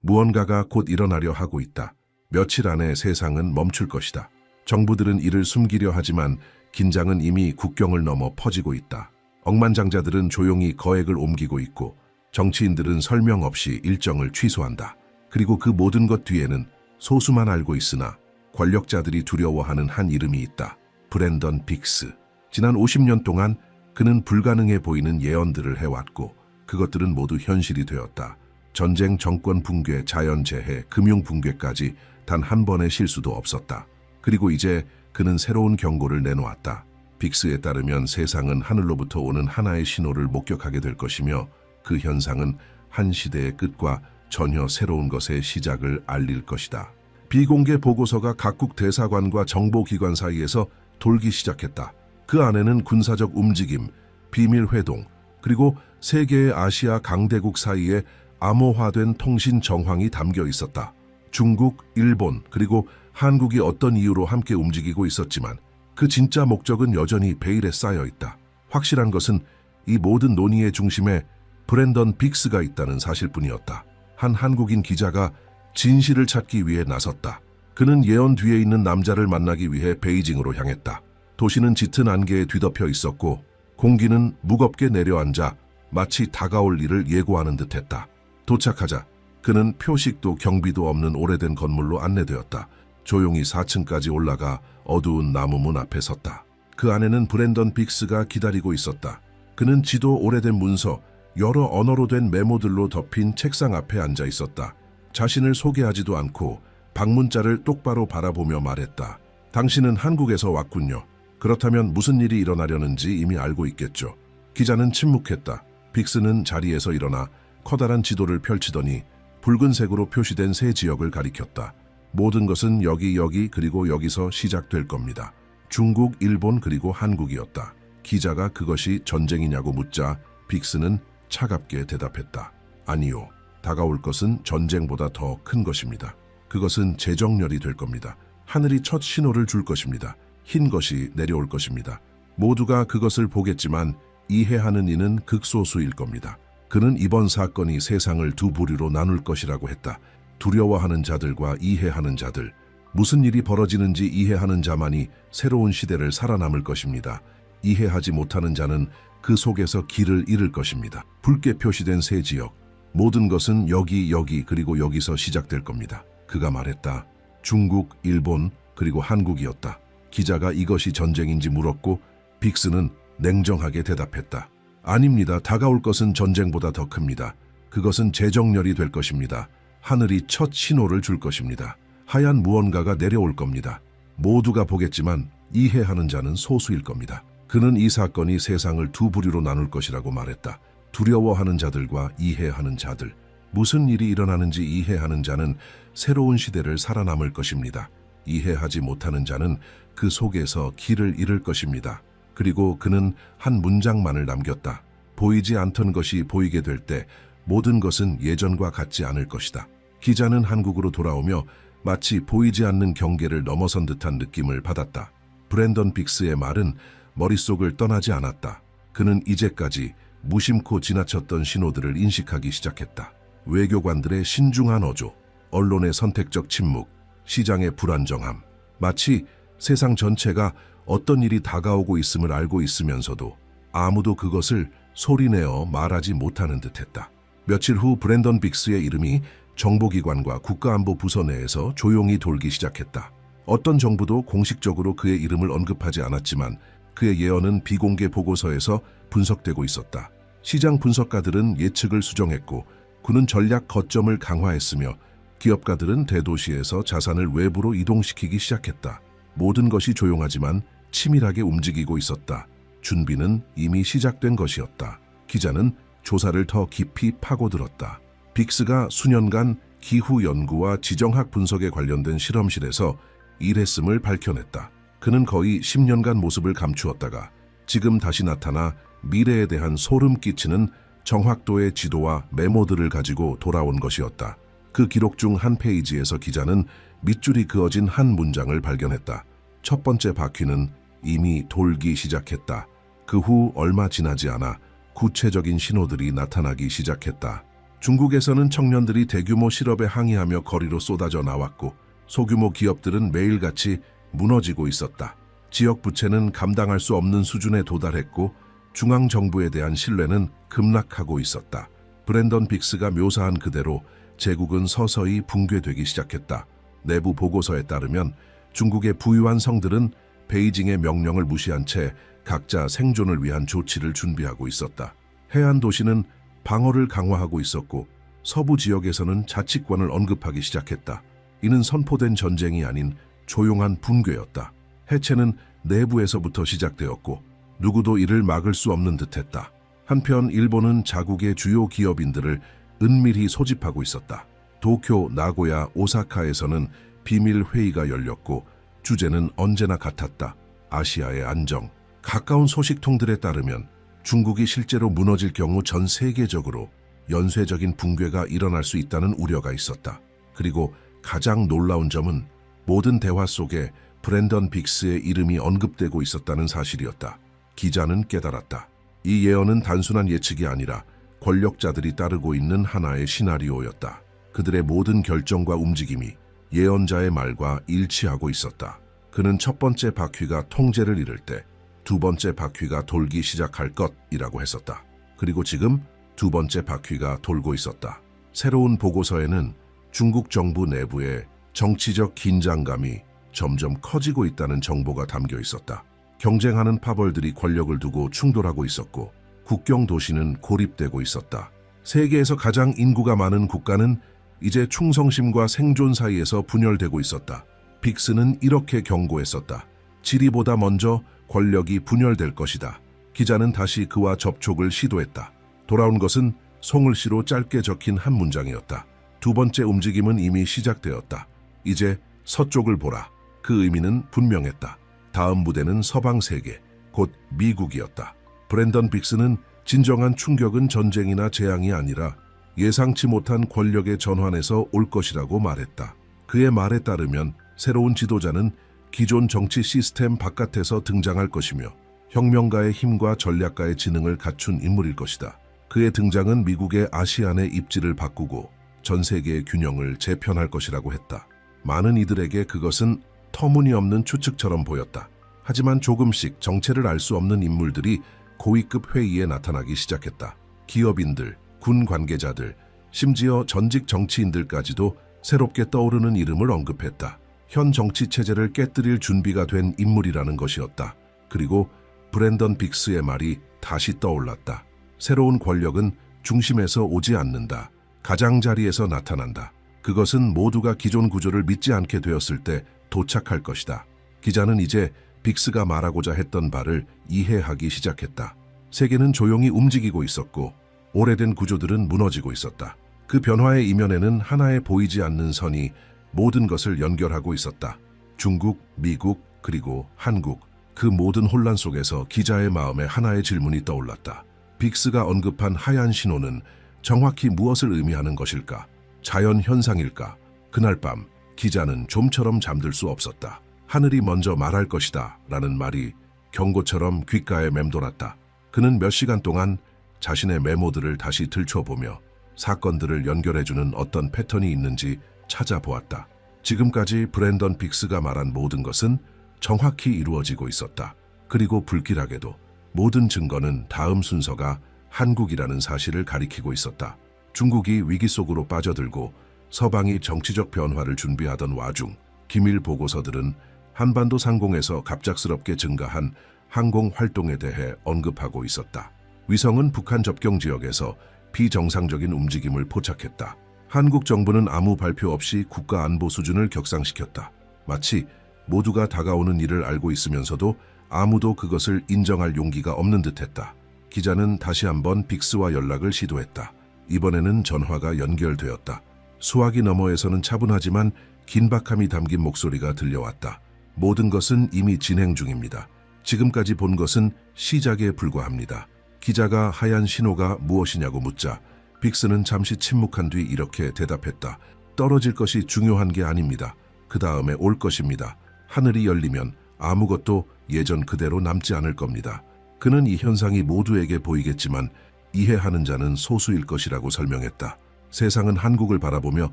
무언가가 곧 일어나려 하고 있다. 며칠 안에 세상은 멈출 것이다. 정부들은 이를 숨기려 하지만 긴장은 이미 국경을 넘어 퍼지고 있다. 억만장자들은 조용히 거액을 옮기고 있고 정치인들은 설명 없이 일정을 취소한다. 그리고 그 모든 것 뒤에는 소수만 알고 있으나 권력자들이 두려워하는 한 이름이 있다. 브랜던 빅스. 지난 50년 동안 그는 불가능해 보이는 예언들을 해왔고 그것들은 모두 현실이 되었다. 전쟁, 정권 붕괴, 자연재해, 금융 붕괴까지 단 한 번의 실수도 없었다. 그리고 이제 그는 새로운 경고를 내놓았다. 빅스에 따르면 세상은 하늘로부터 오는 하나의 신호를 목격하게 될 것이며 그 현상은 한 시대의 끝과 전혀 새로운 것의 시작을 알릴 것이다. 비공개 보고서가 각국 대사관과 정보기관 사이에서 돌기 시작했다. 그 안에는 군사적 움직임, 비밀 회동, 그리고 세 개의 아시아 강대국 사이에 암호화된 통신 정황이 담겨 있었다. 중국, 일본, 그리고 한국이 어떤 이유로 함께 움직이고 있었지만 그 진짜 목적은 여전히 베일에 쌓여 있다. 확실한 것은 이 모든 논의의 중심에 브랜던 빅스가 있다는 사실뿐이었다. 한 한국인 기자가 진실을 찾기 위해 나섰다. 그는 예언 뒤에 있는 남자를 만나기 위해 베이징으로 향했다. 도시는 짙은 안개에 뒤덮여 있었고 공기는 무겁게 내려앉아 마치 다가올 일을 예고하는 듯했다. 도착하자 그는 표식도 경비도 없는 오래된 건물로 안내되었다. 조용히 4층까지 올라가 어두운 나무문 앞에 섰다. 그 안에는 브랜던 빅스가 기다리고 있었다. 그는 지도, 오래된 문서, 여러 언어로 된 메모들로 덮인 책상 앞에 앉아 있었다. 자신을 소개하지도 않고 방문자를 똑바로 바라보며 말했다. 당신은 한국에서 왔군요. 그렇다면 무슨 일이 일어나려는지 이미 알고 있겠죠. 기자는 침묵했다. 빅스는 자리에서 일어나 커다란 지도를 펼치더니 붉은색으로 표시된 세 지역을 가리켰다. 모든 것은 여기 그리고 여기서 시작될 겁니다. 중국, 일본 그리고 한국이었다. 기자가 그것이 전쟁이냐고 묻자 빅스는 차갑게 대답했다. 아니요. 다가올 것은 전쟁보다 더 큰 것입니다. 그것은 재정렬이 될 겁니다. 하늘이 첫 신호를 줄 것입니다. 흰 것이 내려올 것입니다. 모두가 그것을 보겠지만 이해하는 이는 극소수일 겁니다. 그는 이번 사건이 세상을 두 부류로 나눌 것이라고 했다. 두려워하는 자들과 이해하는 자들. 무슨 일이 벌어지는지 이해하는 자만이 새로운 시대를 살아남을 것입니다. 이해하지 못하는 자는 그 속에서 길을 잃을 것입니다. 붉게 표시된 세 지역. 모든 것은 여기 그리고 여기서 시작될 겁니다. 그가 말했다. 중국, 일본 그리고 한국이었다. 기자가 이것이 전쟁인지 물었고 빅스는 냉정하게 대답했다. 아닙니다. 다가올 것은 전쟁보다 더 큽니다. 그것은 재정렬이 될 것입니다. 하늘이 첫 신호를 줄 것입니다. 하얀 무언가가 내려올 겁니다. 모두가 보겠지만 이해하는 자는 소수일 겁니다. 그는 이 사건이 세상을 두 부류로 나눌 것이라고 말했다. 두려워하는 자들과 이해하는 자들. 무슨 일이 일어나는지 이해하는 자는 새로운 시대를 살아남을 것입니다. 이해하지 못하는 자는 그 속에서 길을 잃을 것입니다. 그리고 그는 한 문장만을 남겼다. 보이지 않던 것이 보이게 될 때 모든 것은 예전과 같지 않을 것이다. 기자는 한국으로 돌아오며 마치 보이지 않는 경계를 넘어선 듯한 느낌을 받았다. 브랜던 빅스의 말은 머릿속을 떠나지 않았다. 그는 이제까지 무심코 지나쳤던 신호들을 인식하기 시작했다. 외교관들의 신중한 어조, 언론의 선택적 침묵, 시장의 불안정함. 마치 세상 전체가 어떤 일이 다가오고 있음을 알고 있으면서도 아무도 그것을 소리내어 말하지 못하는 듯했다. 며칠 후 브랜던 빅스의 이름이 정보기관과 국가안보부서 내에서 조용히 돌기 시작했다. 어떤 정부도 공식적으로 그의 이름을 언급하지 않았지만 그의 예언은 비공개 보고서에서 분석되고 있었다. 시장 분석가들은 예측을 수정했고 군은 전략 거점을 강화했으며 기업가들은 대도시에서 자산을 외부로 이동시키기 시작했다. 모든 것이 조용하지만 치밀하게 움직이고 있었다. 준비는 이미 시작된 것이었다. 기자는 조사를 더 깊이 파고들었다. 빅스가 수년간 기후 연구와 지정학 분석에 관련된 실험실에서 일했음을 밝혀냈다. 그는 거의 10년간 모습을 감추었다가 지금 다시 나타나 미래에 대한 소름 끼치는 정확도의 지도와 메모들을 가지고 돌아온 것이었다. 그 기록 중 한 페이지에서 기자는 밑줄이 그어진 한 문장을 발견했다. 첫 번째 바퀴는 이미 돌기 시작했다. 그 후 얼마 지나지 않아 구체적인 신호들이 나타나기 시작했다. 중국에서는 청년들이 대규모 실업에 항의하며 거리로 쏟아져 나왔고 소규모 기업들은 매일같이 무너지고 있었다. 지역 부채는 감당할 수 없는 수준에 도달했고 중앙정부에 대한 신뢰는 급락하고 있었다. 브랜던 빅스가 묘사한 그대로 제국은 서서히 붕괴되기 시작했다. 내부 보고서에 따르면 중국의 부유한 성들은 베이징의 명령을 무시한 채 각자 생존을 위한 조치를 준비하고 있었다. 해안 도시는 방어를 강화하고 있었고 서부 지역에서는 자치권을 언급하기 시작했다. 이는 선포된 전쟁이 아닌 조용한 붕괴였다. 해체는 내부에서부터 시작되었고 누구도 이를 막을 수 없는 듯했다. 한편 일본은 자국의 주요 기업인들을 은밀히 소집하고 있었다. 도쿄, 나고야, 오사카에서는 비밀 회의가 열렸고 주제는 언제나 같았다. 아시아의 안정. 가까운 소식통들에 따르면 중국이 실제로 무너질 경우 전 세계적으로 연쇄적인 붕괴가 일어날 수 있다는 우려가 있었다. 그리고 가장 놀라운 점은 모든 대화 속에 브랜던 빅스의 이름이 언급되고 있었다는 사실이었다. 기자는 깨달았다. 이 예언은 단순한 예측이 아니라 권력자들이 따르고 있는 하나의 시나리오였다. 그들의 모든 결정과 움직임이 예언자의 말과 일치하고 있었다. 그는 첫 번째 바퀴가 통제를 잃을 때 두 번째 바퀴가 돌기 시작할 것이라고 했었다. 그리고 지금 두 번째 바퀴가 돌고 있었다. 새로운 보고서에는 중국 정부 내부에 정치적 긴장감이 점점 커지고 있다는 정보가 담겨 있었다. 경쟁하는 파벌들이 권력을 두고 충돌하고 있었고 국경 도시는 고립되고 있었다. 세계에서 가장 인구가 많은 국가는 이제 충성심과 생존 사이에서 분열되고 있었다. 빅스는 이렇게 경고했었다. 지리보다 먼저 권력이 분열될 것이다. 기자는 다시 그와 접촉을 시도했다. 돌아온 것은 송글씨로 짧게 적힌 한 문장이었다. 두 번째 움직임은 이미 시작되었다. 이제 서쪽을 보라. 그 의미는 분명했다. 다음 무대는 서방 세계, 곧 미국이었다. 브랜던 빅스는 진정한 충격은 전쟁이나 재앙이 아니라 예상치 못한 권력의 전환에서 올 것이라고 말했다. 그의 말에 따르면 새로운 지도자는 기존 정치 시스템 바깥에서 등장할 것이며 혁명가의 힘과 전략가의 지능을 갖춘 인물일 것이다. 그의 등장은 미국의 아시안의 입지를 바꾸고 전 세계의 균형을 재편할 것이라고 했다. 많은 이들에게 그것은 터무니없는 추측처럼 보였다. 하지만 조금씩 정체를 알 수 없는 인물들이 고위급 회의에 나타나기 시작했다. 기업인들, 군 관계자들, 심지어 전직 정치인들까지도 새롭게 떠오르는 이름을 언급했다. 현 정치 체제를 깨뜨릴 준비가 된 인물이라는 것이었다. 그리고 브랜던 빅스의 말이 다시 떠올랐다. 새로운 권력은 중심에서 오지 않는다. 가장자리에서 나타난다. 그것은 모두가 기존 구조를 믿지 않게 되었을 때 도착할 것이다. 기자는 이제 빅스가 말하고자 했던 바를 이해하기 시작했다. 세계는 조용히 움직이고 있었고 오래된 구조들은 무너지고 있었다. 그 변화의 이면에는 하나의 보이지 않는 선이 모든 것을 연결하고 있었다. 중국, 미국, 그리고 한국. 그 모든 혼란 속에서 기자의 마음에 하나의 질문이 떠올랐다. 빅스가 언급한 하얀 신호는 정확히 무엇을 의미하는 것일까? 자연 현상일까? 그날 밤 기자는 좀처럼 잠들 수 없었다. 하늘이 먼저 말할 것이다 라는 말이 경고처럼 귓가에 맴돌았다. 그는 몇 시간 동안 자신의 메모들을 다시 들춰보며 사건들을 연결해주는 어떤 패턴이 있는지 찾아보았다. 지금까지 브랜던 빅스가 말한 모든 것은 정확히 이루어지고 있었다. 그리고 불길하게도 모든 증거는 다음 순서가 한국이라는 사실을 가리키고 있었다. 중국이 위기 속으로 빠져들고 서방이 정치적 변화를 준비하던 와중 기밀 보고서들은 한반도 상공에서 갑작스럽게 증가한 항공 활동에 대해 언급하고 있었다. 위성은 북한 접경 지역에서 비정상적인 움직임을 포착했다. 한국 정부는 아무 발표 없이 국가 안보 수준을 격상시켰다. 마치 모두가 다가오는 일을 알고 있으면서도 아무도 그것을 인정할 용기가 없는 듯했다. 기자는 다시 한번 빅스와 연락을 시도했다. 이번에는 전화가 연결되었다. 수화기 너머에서는 차분하지만 긴박함이 담긴 목소리가 들려왔다. 모든 것은 이미 진행 중입니다. 지금까지 본 것은 시작에 불과합니다. 기자가 하얀 신호가 무엇이냐고 묻자 빅스는 잠시 침묵한 뒤 이렇게 대답했다. 떨어질 것이 중요한 게 아닙니다. 그 다음에 올 것입니다. 하늘이 열리면 아무것도 예전 그대로 남지 않을 겁니다. 그는 이 현상이 모두에게 보이겠지만 이해하는 자는 소수일 것이라고 설명했다. 세상은 한국을 바라보며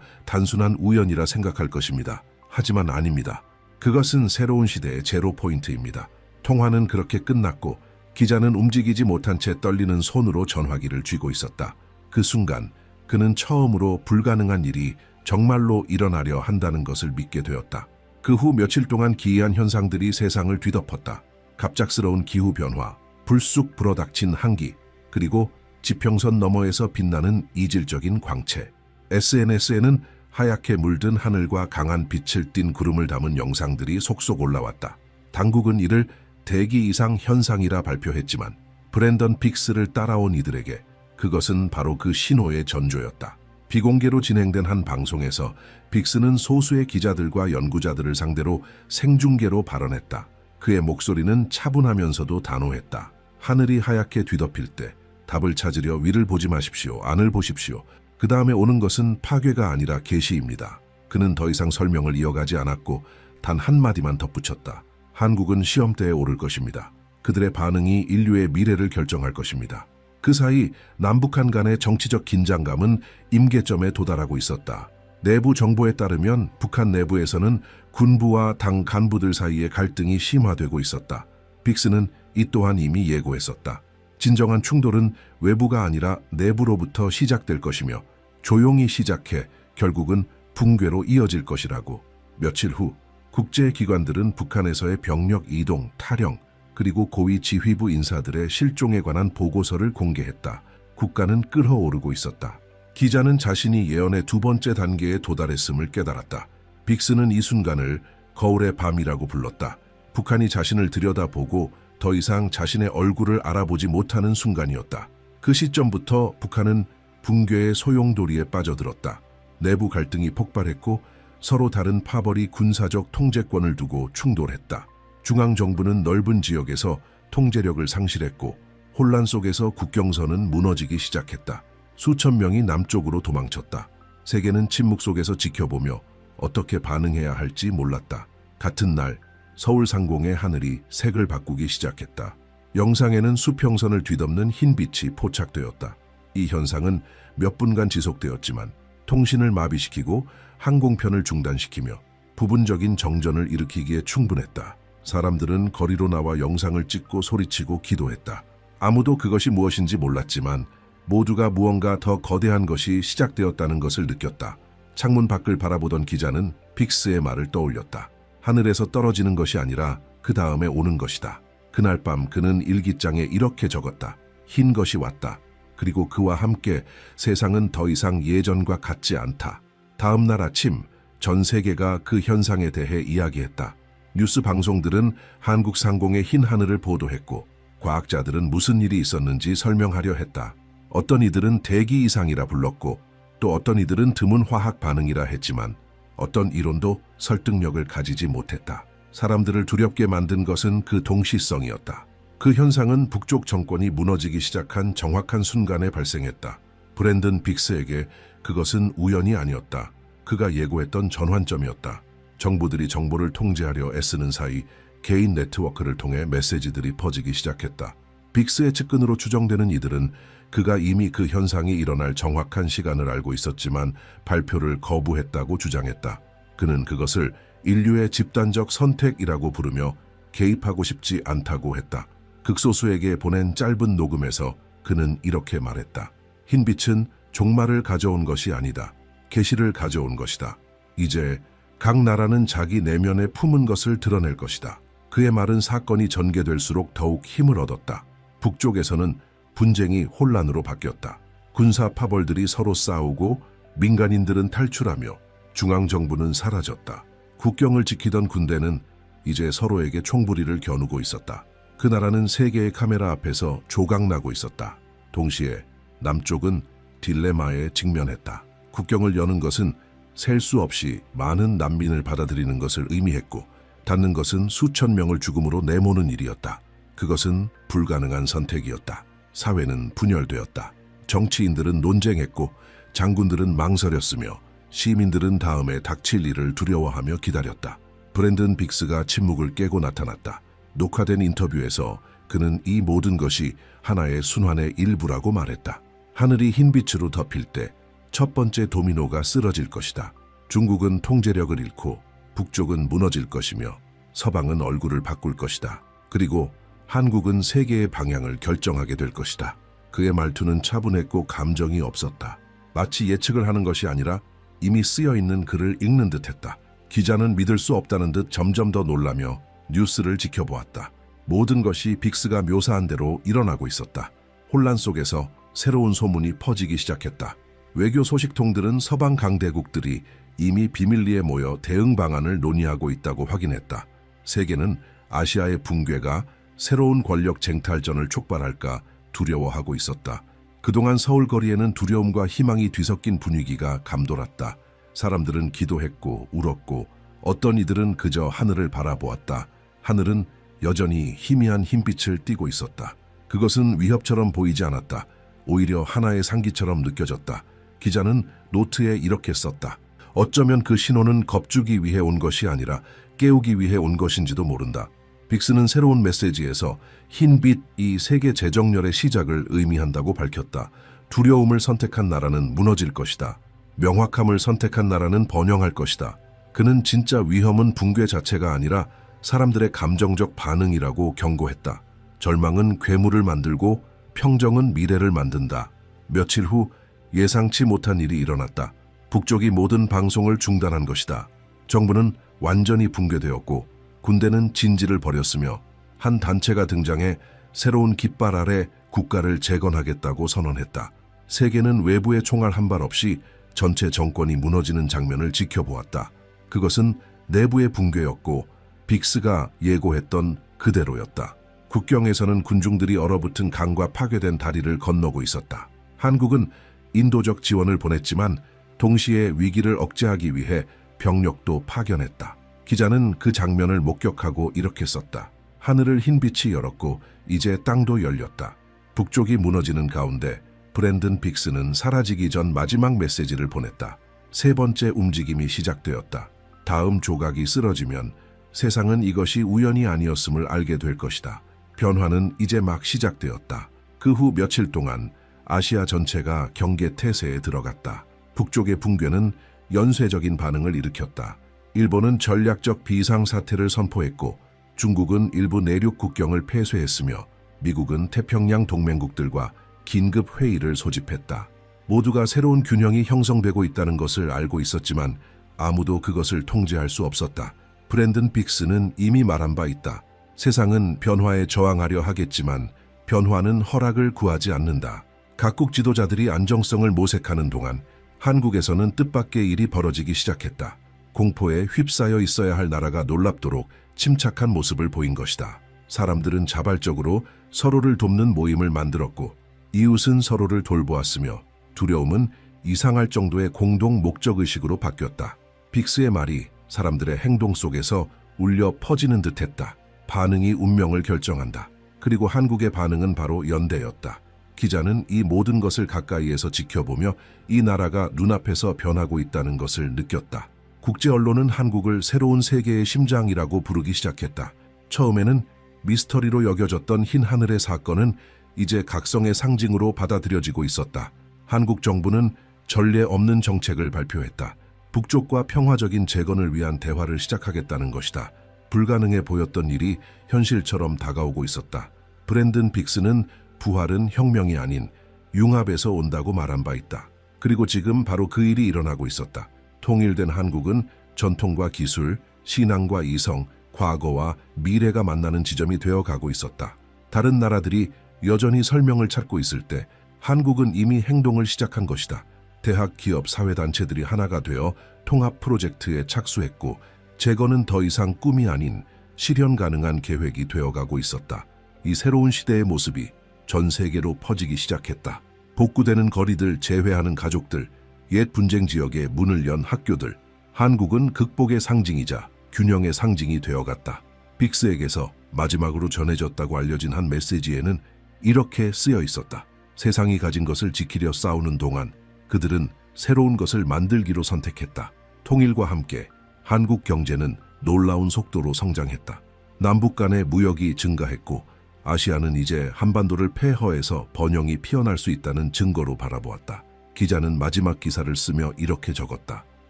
단순한 우연이라 생각할 것입니다. 하지만 아닙니다. 그것은 새로운 시대의 제로 포인트입니다. 통화는 그렇게 끝났고 기자는 움직이지 못한 채 떨리는 손으로 전화기를 쥐고 있었다. 그 순간 그는 처음으로 불가능한 일이 정말로 일어나려 한다는 것을 믿게 되었다. 그 후 며칠 동안 기이한 현상들이 세상을 뒤덮었다. 갑작스러운 기후변화, 불쑥 불어닥친 한기, 그리고 지평선 너머에서 빛나는 이질적인 광채. SNS에는 하얗게 물든 하늘과 강한 빛을 띤 구름을 담은 영상들이 속속 올라왔다. 당국은 이를 대기 이상 현상이라 발표했지만 브랜던 빅스를 따라온 이들에게 그것은 바로 그 신호의 전조였다. 비공개로 진행된 한 방송에서 빅스는 소수의 기자들과 연구자들을 상대로 생중계로 발언했다. 그의 목소리는 차분하면서도 단호했다. 하늘이 하얗게 뒤덮일 때 답을 찾으려 위를 보지 마십시오. 안을 보십시오. 그 다음에 오는 것은 파괴가 아니라 계시입니다. 그는 더 이상 설명을 이어가지 않았고 단 한마디만 덧붙였다. 한국은 시험대에 오를 것입니다. 그들의 반응이 인류의 미래를 결정할 것입니다. 그 사이 남북한 간의 정치적 긴장감은 임계점에 도달하고 있었다. 내부 정보에 따르면 북한 내부에서는 군부와 당 간부들 사이의 갈등이 심화되고 있었다. 빅스는 이 또한 이미 예고했었다. 진정한 충돌은 외부가 아니라 내부로부터 시작될 것이며 조용히 시작해 결국은 붕괴로 이어질 것이라고. 며칠 후 국제기관들은 북한에서의 병력 이동, 탈영, 그리고 고위 지휘부 인사들의 실종에 관한 보고서를 공개했다. 국가는 끓어오르고 있었다. 기자는 자신이 예언의 두 번째 단계에 도달했음을 깨달았다. 빅스는 이 순간을 거울의 밤이라고 불렀다. 북한이 자신을 들여다보고 더 이상 자신의 얼굴을 알아보지 못하는 순간이었다. 그 시점부터 북한은 붕괴의 소용돌이에 빠져들었다. 내부 갈등이 폭발했고 서로 다른 파벌이 군사적 통제권을 두고 충돌했다. 중앙정부는 넓은 지역에서 통제력을 상실했고 혼란 속에서 국경선은 무너지기 시작했다. 수천 명이 남쪽으로 도망쳤다. 세계는 침묵 속에서 지켜보며 어떻게 반응해야 할지 몰랐다. 같은 날 서울 상공의 하늘이 색을 바꾸기 시작했다. 영상에는 수평선을 뒤덮는 흰 빛이 포착되었다. 이 현상은 몇 분간 지속되었지만 통신을 마비시키고 항공편을 중단시키며 부분적인 정전을 일으키기에 충분했다. 사람들은 거리로 나와 영상을 찍고 소리치고 기도했다. 아무도 그것이 무엇인지 몰랐지만 모두가 무언가 더 거대한 것이 시작되었다는 것을 느꼈다. 창문 밖을 바라보던 기자는 빅스의 말을 떠올렸다. 하늘에서 떨어지는 것이 아니라 그 다음에 오는 것이다. 그날 밤 그는 일기장에 이렇게 적었다. 흰 것이 왔다. 그리고 그와 함께 세상은 더 이상 예전과 같지 않다. 다음 날 아침 전 세계가 그 현상에 대해 이야기했다. 뉴스 방송들은 한국 상공의 흰 하늘을 보도했고 과학자들은 무슨 일이 있었는지 설명하려 했다. 어떤 이들은 대기 이상이라 불렀고 또 어떤 이들은 드문 화학 반응이라 했지만 어떤 이론도 설득력을 가지지 못했다. 사람들을 두렵게 만든 것은 그 동시성이었다. 그 현상은 북쪽 정권이 무너지기 시작한 정확한 순간에 발생했다. 브랜든 빅스에게 그것은 우연이 아니었다. 그가 예고했던 전환점이었다. 정부들이 정보를 통제하려 애쓰는 사이 개인 네트워크를 통해 메시지들이 퍼지기 시작했다. 빅스의 측근으로 추정되는 이들은 그가 이미 그 현상이 일어날 정확한 시간을 알고 있었지만 발표를 거부했다고 주장했다. 그는 그것을 인류의 집단적 선택이라고 부르며 개입하고 싶지 않다고 했다. 극소수에게 보낸 짧은 녹음에서 그는 이렇게 말했다. 흰 빛은 종말을 가져온 것이 아니다. 계시를 가져온 것이다. 이제 각 나라는 자기 내면에 품은 것을 드러낼 것이다. 그의 말은 사건이 전개될수록 더욱 힘을 얻었다. 북쪽에서는 분쟁이 혼란으로 바뀌었다. 군사 파벌들이 서로 싸우고 민간인들은 탈출하며 중앙정부는 사라졌다. 국경을 지키던 군대는 이제 서로에게 총부리를 겨누고 있었다. 그 나라는 세계의 카메라 앞에서 조각나고 있었다. 동시에 남쪽은 딜레마에 직면했다. 국경을 여는 것은 셀 수 없이 많은 난민을 받아들이는 것을 의미했고 닫는 것은 수천 명을 죽음으로 내모는 일이었다. 그것은 불가능한 선택이었다. 사회는 분열되었다. 정치인들은 논쟁했고 장군들은 망설였으며 시민들은 다음에 닥칠 일을 두려워하며 기다렸다. 브랜든 빅스가 침묵을 깨고 나타났다. 녹화된 인터뷰에서 그는 이 모든 것이 하나의 순환의 일부라고 말했다. 하늘이 흰빛으로 덮일 때 첫 번째 도미노가 쓰러질 것이다. 중국은 통제력을 잃고 북쪽은 무너질 것이며 서방은 얼굴을 바꿀 것이다. 그리고 한국은 세계의 방향을 결정하게 될 것이다. 그의 말투는 차분했고 감정이 없었다. 마치 예측을 하는 것이 아니라 이미 쓰여있는 글을 읽는 듯했다. 기자는 믿을 수 없다는 듯 점점 더 놀라며 뉴스를 지켜보았다. 모든 것이 빅스가 묘사한 대로 일어나고 있었다. 혼란 속에서 새로운 소문이 퍼지기 시작했다. 외교 소식통들은 서방 강대국들이 이미 비밀리에 모여 대응 방안을 논의하고 있다고 확인했다. 세계는 아시아의 붕괴가 새로운 권력 쟁탈전을 촉발할까 두려워하고 있었다. 그동안 서울 거리에는 두려움과 희망이 뒤섞인 분위기가 감돌았다. 사람들은 기도했고 울었고 어떤 이들은 그저 하늘을 바라보았다. 하늘은 여전히 희미한 흰빛을 띠고 있었다. 그것은 위협처럼 보이지 않았다. 오히려 하나의 상기처럼 느껴졌다. 기자는 노트에 이렇게 썼다. 어쩌면 그 신호는 겁주기 위해 온 것이 아니라 깨우기 위해 온 것인지도 모른다. 빅스는 새로운 메시지에서 흰빛이 세계 재정렬의 시작을 의미한다고 밝혔다. 두려움을 선택한 나라는 무너질 것이다. 명확함을 선택한 나라는 번영할 것이다. 그는 진짜 위험은 붕괴 자체가 아니라 사람들의 감정적 반응이라고 경고했다. 절망은 괴물을 만들고 평정은 미래를 만든다. 며칠 후 예상치 못한 일이 일어났다. 북쪽이 모든 방송을 중단한 것이다. 정부는 완전히 붕괴되었고 군대는 진지를 벌였으며 한 단체가 등장해 새로운 깃발 아래 국가를 재건하겠다고 선언했다. 세계는 외부의 총알 한 발 없이 전체 정권이 무너지는 장면을 지켜보았다. 그것은 내부의 붕괴였고 빅스가 예고했던 그대로였다. 국경에서는 군중들이 얼어붙은 강과 파괴된 다리를 건너고 있었다. 한국은 인도적 지원을 보냈지만 동시에 위기를 억제하기 위해 병력도 파견했다. 기자는 그 장면을 목격하고 이렇게 썼다. 하늘을 흰빛이 열었고 이제 땅도 열렸다. 북쪽이 무너지는 가운데 브랜든 빅스는 사라지기 전 마지막 메시지를 보냈다. 세 번째 움직임이 시작되었다. 다음 조각이 쓰러지면 세상은 이것이 우연이 아니었음을 알게 될 것이다. 변화는 이제 막 시작되었다. 그 후 며칠 동안 아시아 전체가 경계 태세에 들어갔다. 북쪽의 붕괴는 연쇄적인 반응을 일으켰다. 일본은 전략적 비상사태를 선포했고 중국은 일부 내륙 국경을 폐쇄했으며 미국은 태평양 동맹국들과 긴급 회의를 소집했다. 모두가 새로운 균형이 형성되고 있다는 것을 알고 있었지만 아무도 그것을 통제할 수 없었다. 브랜든 빅스는 이미 말한 바 있다. 세상은 변화에 저항하려 하겠지만 변화는 허락을 구하지 않는다. 각국 지도자들이 안정성을 모색하는 동안 한국에서는 뜻밖의 일이 벌어지기 시작했다. 공포에 휩싸여 있어야 할 나라가 놀랍도록 침착한 모습을 보인 것이다. 사람들은 자발적으로 서로를 돕는 모임을 만들었고 이웃은 서로를 돌보았으며 두려움은 이상할 정도의 공동 목적의식으로 바뀌었다. 빅스의 말이 사람들의 행동 속에서 울려 퍼지는 듯했다. 반응이 운명을 결정한다. 그리고 한국의 반응은 바로 연대였다. 기자는 이 모든 것을 가까이에서 지켜보며 이 나라가 눈앞에서 변하고 있다는 것을 느꼈다. 국제 언론은 한국을 새로운 세계의 심장이라고 부르기 시작했다. 처음에는 미스터리로 여겨졌던 흰 하늘의 사건은 이제 각성의 상징으로 받아들여지고 있었다. 한국 정부는 전례 없는 정책을 발표했다. 북쪽과 평화적인 재건을 위한 대화를 시작하겠다는 것이다. 불가능해 보였던 일이 현실처럼 다가오고 있었다. 브랜든 빅스는 부활은 혁명이 아닌 융합에서 온다고 말한 바 있다. 그리고 지금 바로 그 일이 일어나고 있었다. 통일된 한국은 전통과 기술, 신앙과 이성, 과거와 미래가 만나는 지점이 되어가고 있었다. 다른 나라들이 여전히 설명을 찾고 있을 때 한국은 이미 행동을 시작한 것이다. 대학, 기업, 사회단체들이 하나가 되어 통합 프로젝트에 착수했고 재건은 더 이상 꿈이 아닌 실현 가능한 계획이 되어가고 있었다. 이 새로운 시대의 모습이 전 세계로 퍼지기 시작했다. 복구되는 거리들, 재회하는 가족들, 옛 분쟁 지역에 문을 연 학교들. 한국은 극복의 상징이자 균형의 상징이 되어갔다. 빅스에게서 마지막으로 전해졌다고 알려진 한 메시지에는 이렇게 쓰여 있었다. 세상이 가진 것을 지키려 싸우는 동안 그들은 새로운 것을 만들기로 선택했다. 통일과 함께 한국 경제는 놀라운 속도로 성장했다. 남북 간의 무역이 증가했고 아시아는 이제 한반도를 폐허해서 번영이 피어날 수 있다는 증거로 바라보았다. 기자는 마지막 기사를 쓰며 이렇게 적었다.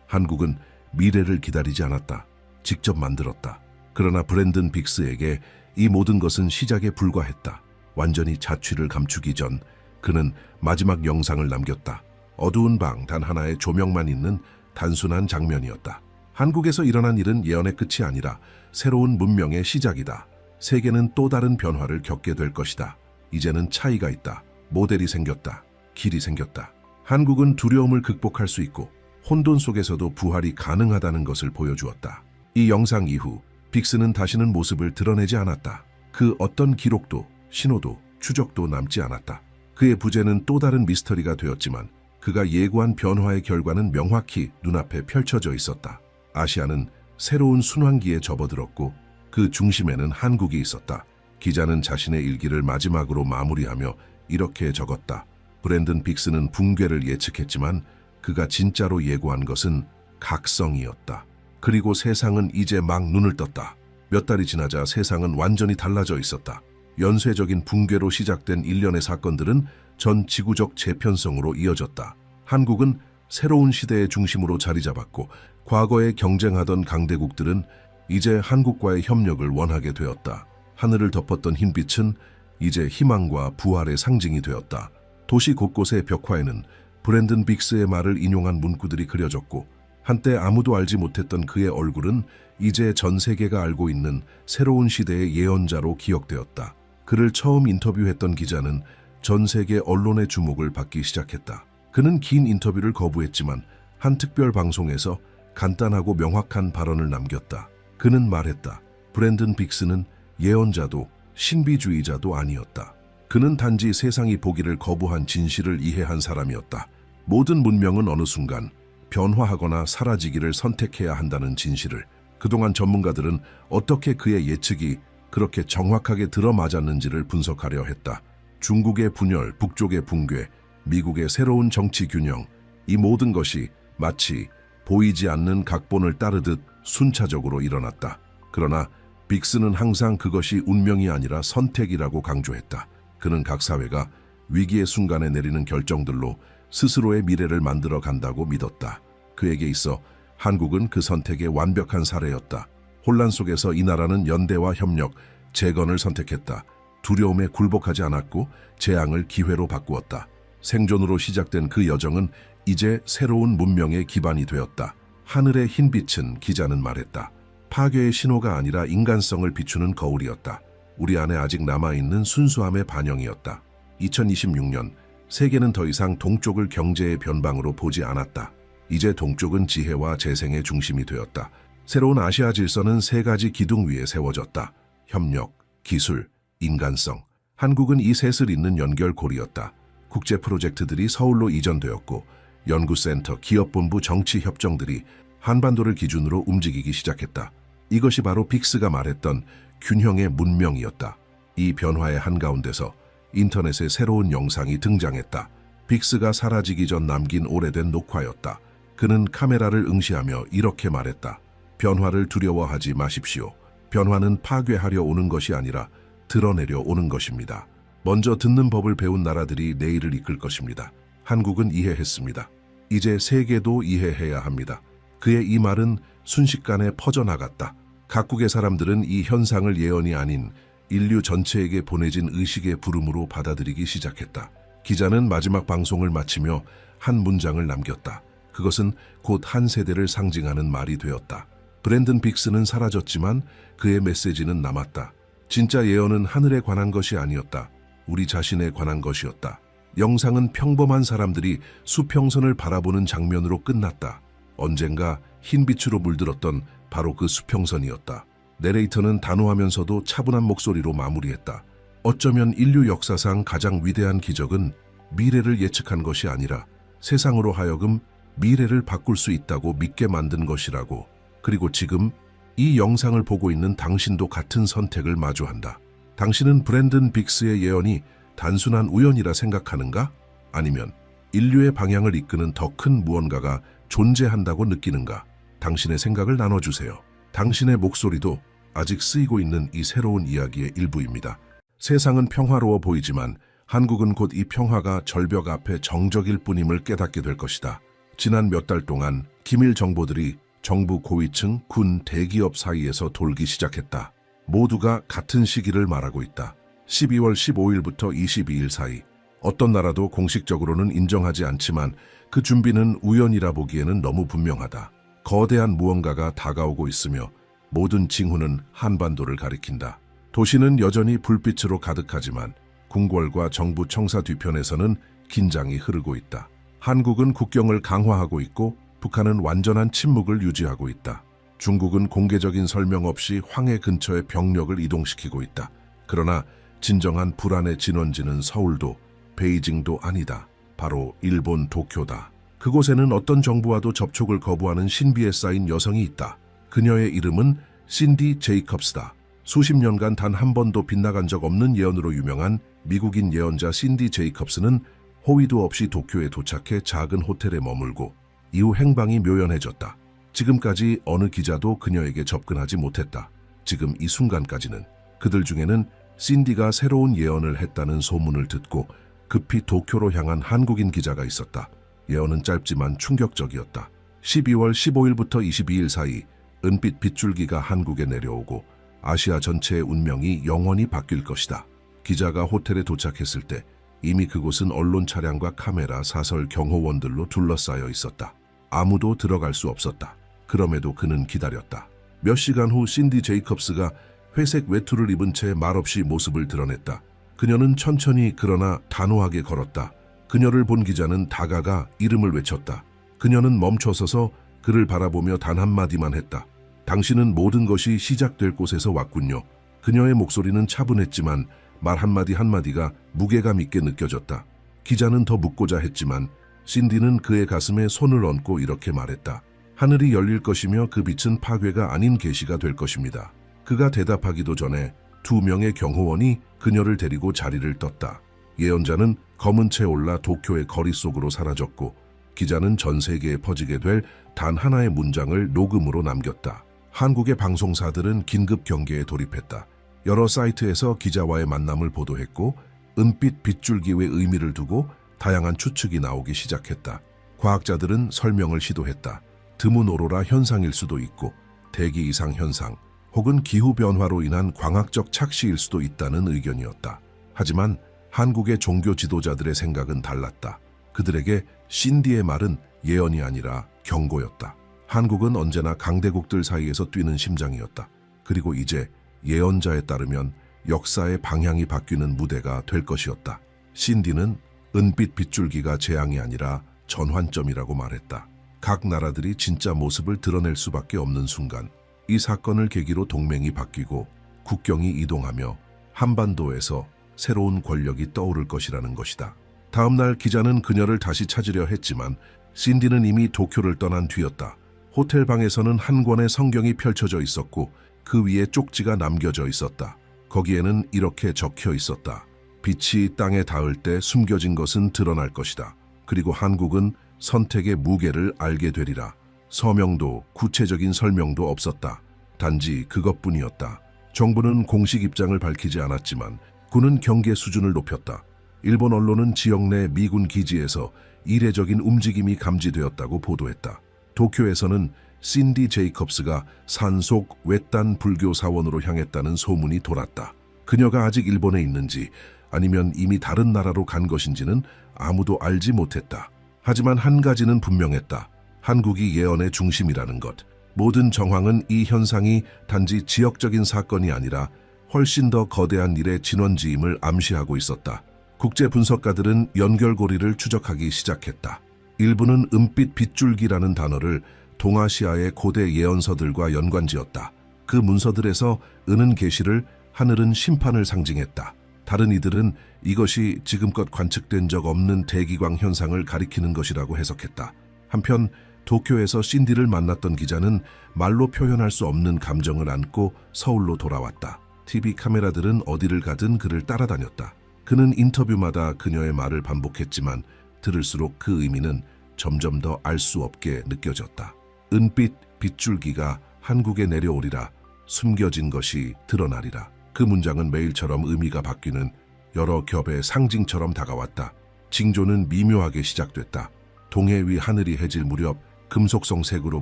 한국은 미래를 기다리지 않았다. 직접 만들었다. 그러나 브랜든 빅스에게 이 모든 것은 시작에 불과했다. 완전히 자취를 감추기 전 그는 마지막 영상을 남겼다. 어두운 방 단 하나의 조명만 있는 단순한 장면이었다. 한국에서 일어난 일은 예언의 끝이 아니라 새로운 문명의 시작이다. 세계는 또 다른 변화를 겪게 될 것이다. 이제는 차이가 있다. 모델이 생겼다. 길이 생겼다. 한국은 두려움을 극복할 수 있고 혼돈 속에서도 부활이 가능하다는 것을 보여주었다. 이 영상 이후 빅스는 다시는 모습을 드러내지 않았다. 그 어떤 기록도, 신호도, 추적도 남지 않았다. 그의 부재는 또 다른 미스터리가 되었지만 그가 예고한 변화의 결과는 명확히 눈앞에 펼쳐져 있었다. 아시아는 새로운 순환기에 접어들었고 그 중심에는 한국이 있었다. 기자는 자신의 일기를 마지막으로 마무리하며 이렇게 적었다. 브랜든 빅스는 붕괴를 예측했지만 그가 진짜로 예고한 것은 각성이었다. 그리고 세상은 이제 막 눈을 떴다. 몇 달이 지나자 세상은 완전히 달라져 있었다. 연쇄적인 붕괴로 시작된 일련의 사건들은 전 지구적 재편성으로 이어졌다. 한국은 새로운 시대의 중심으로 자리 잡았고 과거에 경쟁하던 강대국들은 이제 한국과의 협력을 원하게 되었다. 하늘을 덮었던 흰빛은 이제 희망과 부활의 상징이 되었다. 도시 곳곳의 벽화에는 브랜든 빅스의 말을 인용한 문구들이 그려졌고 한때 아무도 알지 못했던 그의 얼굴은 이제 전 세계가 알고 있는 새로운 시대의 예언자로 기억되었다. 그를 처음 인터뷰했던 기자는 전 세계 언론의 주목을 받기 시작했다. 그는 긴 인터뷰를 거부했지만 한 특별 방송에서 간단하고 명확한 발언을 남겼다. 그는 말했다. 브랜든 빅스는 예언자도 신비주의자도 아니었다. 그는 단지 세상이 보기를 거부한 진실을 이해한 사람이었다. 모든 문명은 어느 순간 변화하거나 사라지기를 선택해야 한다는 진실을. 그동안 전문가들은 어떻게 그의 예측이 그렇게 정확하게 들어맞았는지를 분석하려 했다. 중국의 분열, 북쪽의 붕괴, 미국의 새로운 정치 균형, 이 모든 것이 마치 보이지 않는 각본을 따르듯 순차적으로 일어났다. 그러나 빅스는 항상 그것이 운명이 아니라 선택이라고 강조했다. 그는 각 사회가 위기의 순간에 내리는 결정들로 스스로의 미래를 만들어 간다고 믿었다. 그에게 있어 한국은 그 선택의 완벽한 사례였다. 혼란 속에서 이 나라는 연대와 협력, 재건을 선택했다. 두려움에 굴복하지 않았고 재앙을 기회로 바꾸었다. 생존으로 시작된 그 여정은 이제 새로운 문명의 기반이 되었다. 하늘의 흰빛은, 기자는 말했다, 파괴의 신호가 아니라 인간성을 비추는 거울이었다. 우리 안에 아직 남아있는 순수함의 반영이었다. 2026년 세계는 더 이상 동쪽을 경제의 변방으로 보지 않았다. 이제 동쪽은 지혜와 재생의 중심이 되었다. 새로운 아시아 질서는 세 가지 기둥 위에 세워졌다. 협력, 기술, 인간성. 한국은 이 셋을 잇는 연결고리였다. 국제 프로젝트들이 서울로 이전되었고 연구센터, 기업본부, 정치협정들이 한반도를 기준으로 움직이기 시작했다. 이것이 바로 빅스가 말했던 균형의 문명이었다. 이 변화의 한가운데서 인터넷의 새로운 영상이 등장했다. 빅스가 사라지기 전 남긴 오래된 녹화였다. 그는 카메라를 응시하며 이렇게 말했다. 변화를 두려워하지 마십시오. 변화는 파괴하려 오는 것이 아니라 드러내려 오는 것입니다. 먼저 듣는 법을 배운 나라들이 내일을 이끌 것입니다. 한국은 이해했습니다. 이제 세계도 이해해야 합니다. 그의 이 말은 순식간에 퍼져나갔다. 각국의 사람들은 이 현상을 예언이 아닌 인류 전체에게 보내진 의식의 부름으로 받아들이기 시작했다. 기자는 마지막 방송을 마치며 한 문장을 남겼다. 그것은 곧 한 세대를 상징하는 말이 되었다. 브랜든 빅스는 사라졌지만 그의 메시지는 남았다. 진짜 예언은 하늘에 관한 것이 아니었다. 우리 자신에 관한 것이었다. 영상은 평범한 사람들이 수평선을 바라보는 장면으로 끝났다. 언젠가 흰빛으로 물들었던 바로 그 수평선이었다. 내레이터는 단호하면서도 차분한 목소리로 마무리했다. 어쩌면 인류 역사상 가장 위대한 기적은 미래를 예측한 것이 아니라 세상으로 하여금 미래를 바꿀 수 있다고 믿게 만든 것이라고. 그리고 지금 이 영상을 보고 있는 당신도 같은 선택을 마주한다. 당신은 브랜든 빅스의 예언이 단순한 우연이라 생각하는가? 아니면 인류의 방향을 이끄는 더 큰 무언가가 존재한다고 느끼는가? 당신의 생각을 나눠주세요. 당신의 목소리도 아직 쓰이고 있는 이 새로운 이야기의 일부입니다. 세상은 평화로워 보이지만 한국은 곧 이 평화가 절벽 앞에 정적일 뿐임을 깨닫게 될 것이다. 지난 몇 달 동안 기밀 정보들이 정부 고위층, 군, 대기업 사이에서 돌기 시작했다. 모두가 같은 시기를 말하고 있다. 12월 15일부터 22일 사이. 어떤 나라도 공식적으로는 인정하지 않지만 그 준비는 우연이라 보기에는 너무 분명하다. 거대한 무언가가 다가오고 있으며 모든 징후는 한반도를 가리킨다. 도시는 여전히 불빛으로 가득하지만 궁궐과 정부 청사 뒤편에서는 긴장이 흐르고 있다. 한국은 국경을 강화하고 있고 북한은 완전한 침묵을 유지하고 있다. 중국은 공개적인 설명 없이 황해 근처에 병력을 이동시키고 있다. 그러나 진정한 불안의 진원지는 서울도 베이징도 아니다. 바로 일본 도쿄다. 그곳에는 어떤 정부와도 접촉을 거부하는 신비에 쌓인 여성이 있다. 그녀의 이름은 신디 제이컵스다. 수십 년간 단 한 번도 빗나간 적 없는 예언으로 유명한 미국인 예언자 신디 제이컵스는 호의도 없이 도쿄에 도착해 작은 호텔에 머물고 이후 행방이 묘연해졌다. 지금까지 어느 기자도 그녀에게 접근하지 못했다. 지금 이 순간까지는. 그들 중에는 신디가 새로운 예언을 했다는 소문을 듣고 급히 도쿄로 향한 한국인 기자가 있었다. 예언은 짧지만 충격적이었다. 12월 15일부터 22일 사이 은빛 빗줄기가 한국에 내려오고 아시아 전체의 운명이 영원히 바뀔 것이다. 기자가 호텔에 도착했을 때 이미 그곳은 언론 차량과 카메라, 사설, 경호원들로 둘러싸여 있었다. 아무도 들어갈 수 없었다. 그럼에도 그는 기다렸다. 몇 시간 후 신디 제이컵스가 회색 외투를 입은 채 말없이 모습을 드러냈다. 그녀는 천천히 그러나 단호하게 걸었다. 그녀를 본 기자는 다가가 이름을 외쳤다. 그녀는 멈춰서서 그를 바라보며 단 한마디만 했다. 당신은 모든 것이 시작될 곳에서 왔군요. 그녀의 목소리는 차분했지만 말 한마디 한마디가 무게감 있게 느껴졌다. 기자는 더 묻고자 했지만 신디는 그의 가슴에 손을 얹고 이렇게 말했다. 하늘이 열릴 것이며 그 빛은 파괴가 아닌 계시가 될 것입니다. 그가 대답하기도 전에 2명의 경호원이 그녀를 데리고 자리를 떴다. 예언자는 검은 채 올라 도쿄의 거리 속으로 사라졌고 기자는 전 세계에 퍼지게 될 단 하나의 문장을 녹음으로 남겼다. 한국의 방송사들은 긴급 경계에 돌입했다. 여러 사이트에서 기자와의 만남을 보도했고 은빛 빗줄기의 의미를 두고 다양한 추측이 나오기 시작했다. 과학자들은 설명을 시도했다. 드문 오로라 현상일 수도 있고 대기 이상 현상 혹은 기후변화로 인한 광학적 착시일 수도 있다는 의견이었다. 하지만 한국의 종교 지도자들의 생각은 달랐다. 그들에게 신디의 말은 예언이 아니라 경고였다. 한국은 언제나 강대국들 사이에서 뛰는 심장이었다. 그리고 이제 예언자에 따르면 역사의 방향이 바뀌는 무대가 될 것이었다. 신디는 은빛 빗줄기가 재앙이 아니라 전환점이라고 말했다. 각 나라들이 진짜 모습을 드러낼 수밖에 없는 순간, 이 사건을 계기로 동맹이 바뀌고 국경이 이동하며 한반도에서 새로운 권력이 떠오를 것이라는 것이다. 다음 날 기자는 그녀를 다시 찾으려 했지만 신디는 이미 도쿄를 떠난 뒤였다. 호텔 방에서는 한 권의 성경이 펼쳐져 있었고 그 위에 쪽지가 남겨져 있었다. 거기에는 이렇게 적혀 있었다. 빛이 땅에 닿을 때 숨겨진 것은 드러날 것이다. 그리고 한국은 선택의 무게를 알게 되리라. 서명도 구체적인 설명도 없었다. 단지 그것뿐이었다. 정부는 공식 입장을 밝히지 않았지만 군은 경계 수준을 높였다. 일본 언론은 지역 내 미군 기지에서 이례적인 움직임이 감지되었다고 보도했다. 도쿄에서는 신디 제이컵스가 산속 외딴 불교 사원으로 향했다는 소문이 돌았다. 그녀가 아직 일본에 있는지 아니면 이미 다른 나라로 간 것인지는 아무도 알지 못했다. 하지만 한 가지는 분명했다. 한국이 예언의 중심이라는 것. 모든 정황은 이 현상이 단지 지역적인 사건이 아니라 훨씬 더 거대한 일의 진원지임을 암시하고 있었다. 국제 분석가들은 연결고리를 추적하기 시작했다. 일부는 은빛 빗줄기라는 단어를 동아시아의 고대 예언서들과 연관지었다. 그 문서들에서 은은 계시를, 하늘은 심판을 상징했다. 다른 이들은 이것이 지금껏 관측된 적 없는 대기광 현상을 가리키는 것이라고 해석했다. 한편 도쿄에서 신디를 만났던 기자는 말로 표현할 수 없는 감정을 안고 서울로 돌아왔다. TV 카메라들은 어디를 가든 그를 따라다녔다. 그는 인터뷰마다 그녀의 말을 반복했지만 들을수록 그 의미는 점점 더 알 수 없게 느껴졌다. 은빛 빗줄기가 한국에 내려오리라. 숨겨진 것이 드러나리라. 그 문장은 매일처럼 의미가 바뀌는 여러 겹의 상징처럼 다가왔다. 징조는 미묘하게 시작됐다. 동해 위 하늘이 해질 무렵 금속성 색으로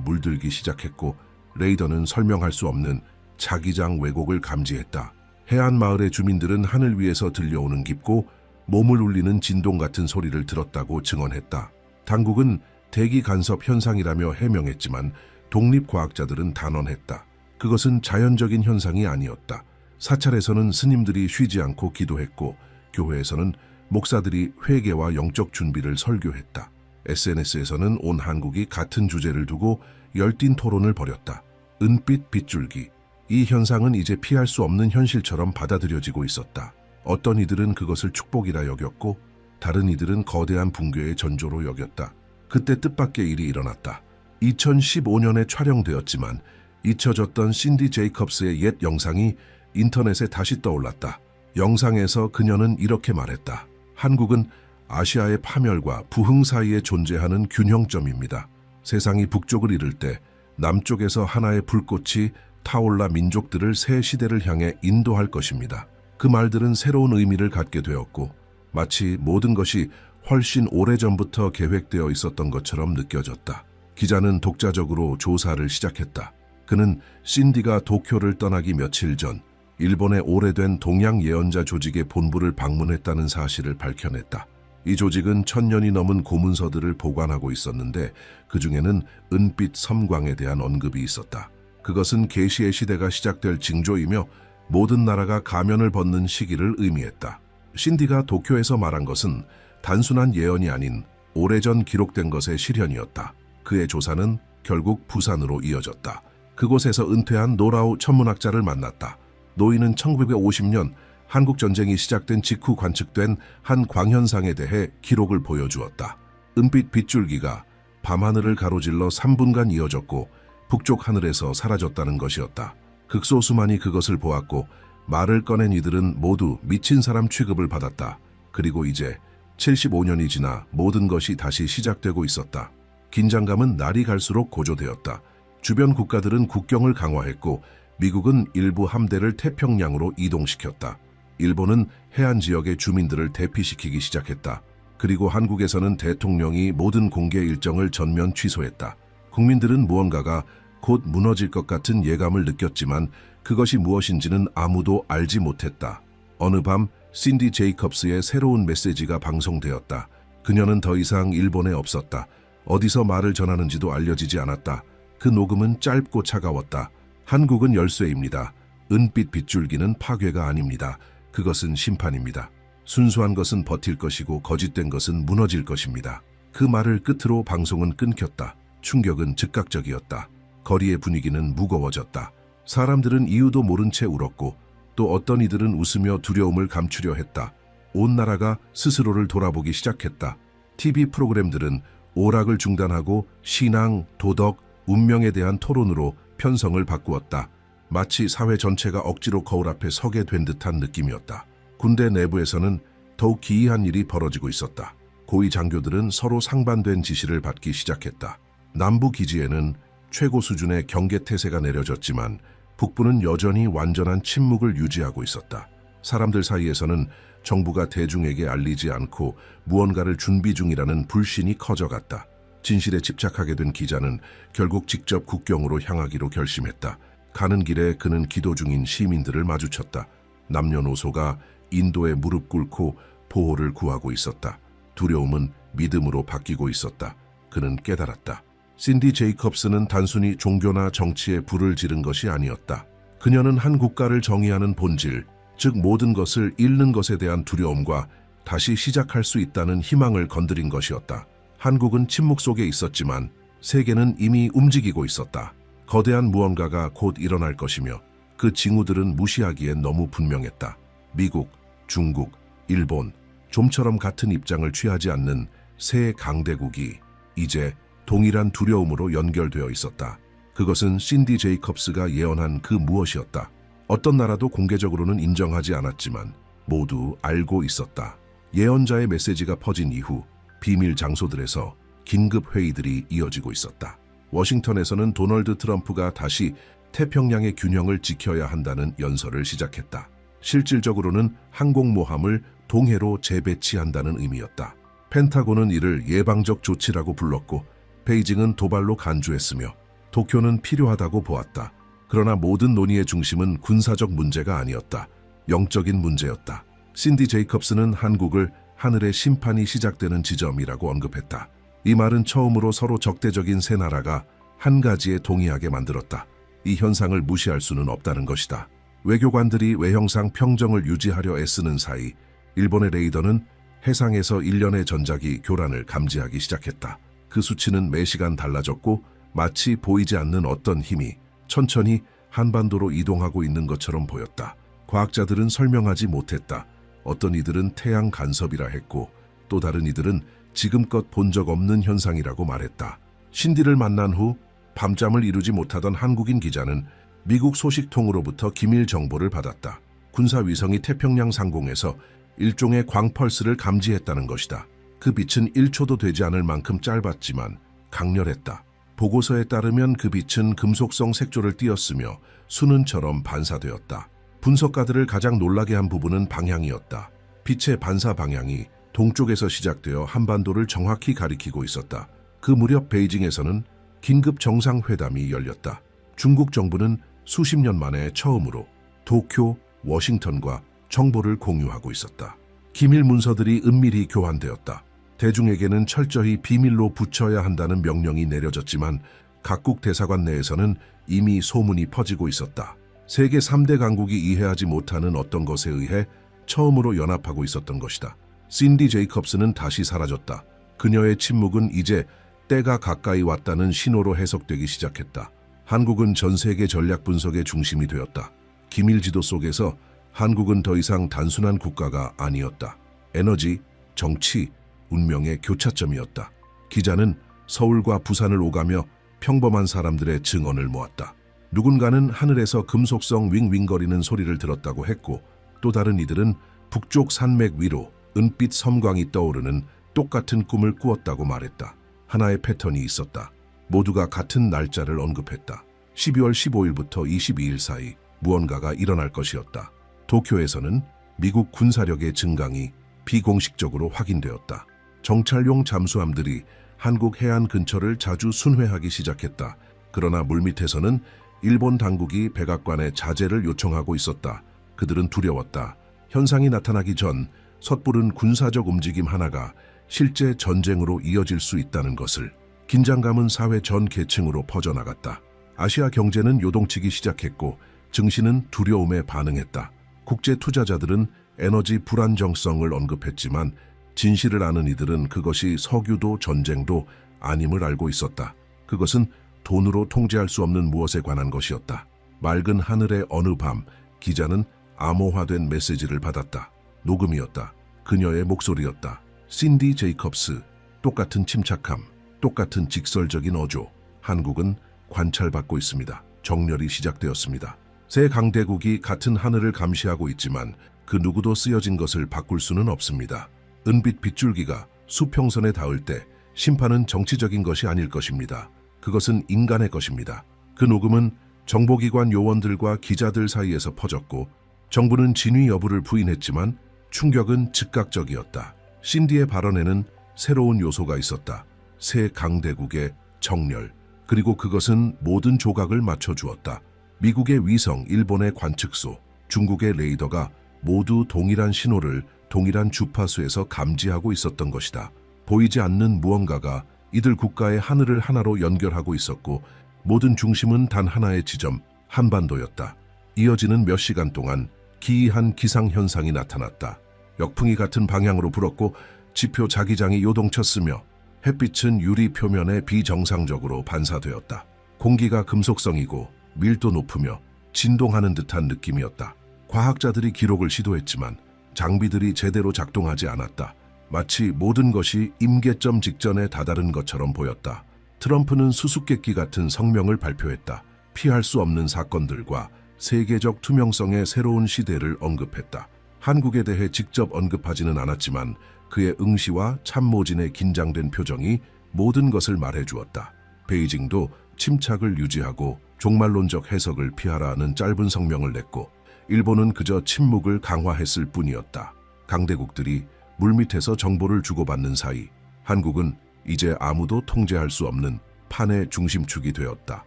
물들기 시작했고 레이더는 설명할 수 없는 자기장 왜곡을 감지했다. 해안 마을의 주민들은 하늘 위에서 들려오는 깊고 몸을 울리는 진동 같은 소리를 들었다고 증언했다. 당국은 대기 간섭 현상이라며 해명했지만 독립과학자들은 단언했다. 그것은 자연적인 현상이 아니었다. 사찰에서는 스님들이 쉬지 않고 기도했고 교회에서는 목사들이 회개와 영적 준비를 설교했다. SNS에서는 온 한국이 같은 주제를 두고 열띤 토론을 벌였다. 은빛 빗줄기. 이 현상은 이제 피할 수 없는 현실처럼 받아들여지고 있었다. 어떤 이들은 그것을 축복이라 여겼고 다른 이들은 거대한 붕괴의 전조로 여겼다. 그때 뜻밖의 일이 일어났다. 2015년에 촬영되었지만 잊혀졌던 신디 제이컵스의 옛 영상이 인터넷에 다시 떠올랐다. 영상에서 그녀는 이렇게 말했다. 한국은 아시아의 파멸과 부흥 사이에 존재하는 균형점입니다. 세상이 북쪽을 이룰 때 남쪽에서 하나의 불꽃이 타올라 민족들을 새 시대를 향해 인도할 것입니다. 그 말들은 새로운 의미를 갖게 되었고 마치 모든 것이 훨씬 오래전부터 계획되어 있었던 것처럼 느껴졌다. 기자는 독자적으로 조사를 시작했다. 그는 신디가 도쿄를 떠나기 며칠 전 일본의 오래된 동양 예언자 조직의 본부를 방문했다는 사실을 밝혀냈다. 이 조직은 1000년이 넘은 고문서들을 보관하고 있었는데 그 중에는 은빛 섬광에 대한 언급이 있었다. 그것은 계시의 시대가 시작될 징조이며 모든 나라가 가면을 벗는 시기를 의미했다. 신디가 도쿄에서 말한 것은 단순한 예언이 아닌 오래전 기록된 것의 실현이었다. 그의 조사는 결국 부산으로 이어졌다. 그곳에서 은퇴한 노라우 천문학자를 만났다. 노인은 1950년 한국전쟁이 시작된 직후 관측된 한 광현상에 대해 기록을 보여주었다. 은빛 빗줄기가 밤하늘을 가로질러 3분간 이어졌고 북쪽 하늘에서 사라졌다는 것이었다. 극소수만이 그것을 보았고 말을 꺼낸 이들은 모두 미친 사람 취급을 받았다. 그리고 이제 75년이 지나 모든 것이 다시 시작되고 있었다. 긴장감은 날이 갈수록 고조되었다. 주변 국가들은 국경을 강화했고 미국은 일부 함대를 태평양으로 이동시켰다. 일본은 해안 지역의 주민들을 대피시키기 시작했다. 그리고 한국에서는 대통령이 모든 공개 일정을 전면 취소했다. 국민들은 무언가가 곧 무너질 것 같은 예감을 느꼈지만 그것이 무엇인지는 아무도 알지 못했다. 어느 밤 신디 제이컵스의 새로운 메시지가 방송되었다. 그녀는 더 이상 일본에 없었다. 어디서 말을 전하는지도 알려지지 않았다. 그 녹음은 짧고 차가웠다. 한국은 열쇠입니다. 은빛 빗줄기는 파괴가 아닙니다. 그것은 심판입니다. 순수한 것은 버틸 것이고 거짓된 것은 무너질 것입니다. 그 말을 끝으로 방송은 끊겼다. 충격은 즉각적이었다. 거리의 분위기는 무거워졌다. 사람들은 이유도 모른 채 울었고 또 어떤 이들은 웃으며 두려움을 감추려 했다. 온 나라가 스스로를 돌아보기 시작했다. TV 프로그램들은 오락을 중단하고 신앙, 도덕, 운명에 대한 토론으로 편성을 바꾸었다. 마치 사회 전체가 억지로 거울 앞에 서게 된 듯한 느낌이었다. 군대 내부에서는 더욱 기이한 일이 벌어지고 있었다. 고위 장교들은 서로 상반된 지시를 받기 시작했다. 남부 기지에는 최고 수준의 경계태세가 내려졌지만 북부는 여전히 완전한 침묵을 유지하고 있었다. 사람들 사이에서는 정부가 대중에게 알리지 않고 무언가를 준비 중이라는 불신이 커져갔다. 진실에 집착하게 된 기자는 결국 직접 국경으로 향하기로 결심했다. 가는 길에 그는 기도 중인 시민들을 마주쳤다. 남녀노소가 인도에 무릎 꿇고 보호를 구하고 있었다. 두려움은 믿음으로 바뀌고 있었다. 그는 깨달았다. 신디 제이컵스는 단순히 종교나 정치에 불을 지른 것이 아니었다. 그녀는 한 국가를 정의하는 본질, 즉 모든 것을 잃는 것에 대한 두려움과 다시 시작할 수 있다는 희망을 건드린 것이었다. 한국은 침묵 속에 있었지만 세계는 이미 움직이고 있었다. 거대한 무언가가 곧 일어날 것이며 그 징후들은 무시하기엔 너무 분명했다. 미국, 중국, 일본, 좀처럼 같은 입장을 취하지 않는 새 강대국이 이제 동일한 두려움으로 연결되어 있었다. 그것은 신디 제이컵스가 예언한 그 무엇이었다. 어떤 나라도 공개적으로는 인정하지 않았지만 모두 알고 있었다. 예언자의 메시지가 퍼진 이후 비밀 장소들에서 긴급 회의들이 이어지고 있었다. 워싱턴에서는 도널드 트럼프가 다시 태평양의 균형을 지켜야 한다는 연설을 시작했다. 실질적으로는 항공모함을 동해로 재배치한다는 의미였다. 펜타곤은 이를 예방적 조치라고 불렀고 베이징은 도발로 간주했으며 도쿄는 필요하다고 보았다. 그러나 모든 논의의 중심은 군사적 문제가 아니었다. 영적인 문제였다. 신디 제이컵스는 한국을 하늘의 심판이 시작되는 지점이라고 언급했다. 이 말은 처음으로 서로 적대적인 세 나라가 한 가지에 동의하게 만들었다. 이 현상을 무시할 수는 없다는 것이다. 외교관들이 외형상 평정을 유지하려 애쓰는 사이 일본의 레이더는 해상에서 1년의 전작이 교란을 감지하기 시작했다. 그 수치는 매시간 달라졌고 마치 보이지 않는 어떤 힘이 천천히 한반도로 이동하고 있는 것처럼 보였다. 과학자들은 설명하지 못했다. 어떤 이들은 태양 간섭이라 했고 또 다른 이들은 지금껏 본 적 없는 현상이라고 말했다. 신디를 만난 후 밤잠을 이루지 못하던 한국인 기자는 미국 소식통으로부터 기밀 정보를 받았다. 군사위성이 태평양 상공에서 일종의 광펄스를 감지했다는 것이다. 그 빛은 1초도 되지 않을 만큼 짧았지만 강렬했다. 보고서에 따르면 그 빛은 금속성 색조를 띠었으며 수는처럼 반사되었다. 분석가들을 가장 놀라게 한 부분은 방향이었다. 빛의 반사 방향이 동쪽에서 시작되어 한반도를 정확히 가리키고 있었다. 그 무렵 베이징에서는 긴급 정상회담이 열렸다. 중국 정부는 수십 년 만에 처음으로 도쿄, 워싱턴과 정보를 공유하고 있었다. 기밀 문서들이 은밀히 교환되었다. 대중에게는 철저히 비밀로 붙여야 한다는 명령이 내려졌지만 각국 대사관 내에서는 이미 소문이 퍼지고 있었다. 세계 3대 강국이 이해하지 못하는 어떤 것에 의해 처음으로 연합하고 있었던 것이다. 신디 제이컵스는 다시 사라졌다. 그녀의 침묵은 이제 때가 가까이 왔다는 신호로 해석되기 시작했다. 한국은 전 세계 전략 분석의 중심이 되었다. 기밀 지도 속에서 한국은 더 이상 단순한 국가가 아니었다. 에너지, 정치, 운명의 교차점이었다. 기자는 서울과 부산을 오가며 평범한 사람들의 증언을 모았다. 누군가는 하늘에서 금속성 윙윙거리는 소리를 들었다고 했고 또 다른 이들은 북쪽 산맥 위로 은빛 섬광이 떠오르는 똑같은 꿈을 꾸었다고 말했다. 하나의 패턴이 있었다. 모두가 같은 날짜를 언급했다. 12월 15일부터 22일 사이 무언가가 일어날 것이었다. 도쿄에서는 미국 군사력의 증강이 비공식적으로 확인되었다. 정찰용 잠수함들이 한국 해안 근처를 자주 순회하기 시작했다. 그러나 물밑에서는 일본 당국이 백악관에 자제를 요청하고 있었다. 그들은 두려웠다. 현상이 나타나기 전 섣부른 군사적 움직임 하나가 실제 전쟁으로 이어질 수 있다는 것을. 긴장감은 사회 전 계층으로 퍼져나갔다. 아시아 경제는 요동치기 시작했고 증시는 두려움에 반응했다. 국제 투자자들은 에너지 불안정성을 언급했지만 진실을 아는 이들은 그것이 석유도 전쟁도 아님을 알고 있었다. 그것은 돈으로 통제할 수 없는 무엇에 관한 것이었다. 맑은 하늘의 어느 밤 기자는 암호화된 메시지를 받았다. 녹음이었다. 그녀의 목소리였다. 신디 제이컵스. 똑같은 침착함, 똑같은 직설적인 어조. 한국은 관찰받고 있습니다. 정렬이 시작되었습니다. 세 강대국이 같은 하늘을 감시하고 있지만 그 누구도 쓰여진 것을 바꿀 수는 없습니다. 은빛 빗줄기가 수평선에 닿을 때 심판은 정치적인 것이 아닐 것입니다. 그것은 인간의 것입니다. 그 녹음은 정보기관 요원들과 기자들 사이에서 퍼졌고 정부는 진위 여부를 부인했지만 충격은 즉각적이었다. 신디의 발언에는 새로운 요소가 있었다. 세 강대국의 정렬, 그리고 그것은 모든 조각을 맞춰주었다. 미국의 위성, 일본의 관측소, 중국의 레이더가 모두 동일한 신호를 동일한 주파수에서 감지하고 있었던 것이다. 보이지 않는 무언가가 이들 국가의 하늘을 하나로 연결하고 있었고 모든 중심은 단 하나의 지점, 한반도였다. 이어지는 몇 시간 동안 기이한 기상현상이 나타났다. 역풍이 같은 방향으로 불었고 지표 자기장이 요동쳤으며 햇빛은 유리 표면에 비정상적으로 반사되었다. 공기가 금속성이고 밀도 높으며 진동하는 듯한 느낌이었다. 과학자들이 기록을 시도했지만 장비들이 제대로 작동하지 않았다. 마치 모든 것이 임계점 직전에 다다른 것처럼 보였다. 트럼프는 수수께끼 같은 성명을 발표했다. 피할 수 없는 사건들과 세계적 투명성의 새로운 시대를 언급했다. 한국에 대해 직접 언급하지는 않았지만 그의 응시와 참모진의 긴장된 표정이 모든 것을 말해주었다. 베이징도 침착을 유지하고 종말론적 해석을 피하라는 짧은 성명을 냈고 일본은 그저 침묵을 강화했을 뿐이었다. 강대국들이 물밑에서 정보를 주고받는 사이 한국은 이제 아무도 통제할 수 없는 판의 중심축이 되었다.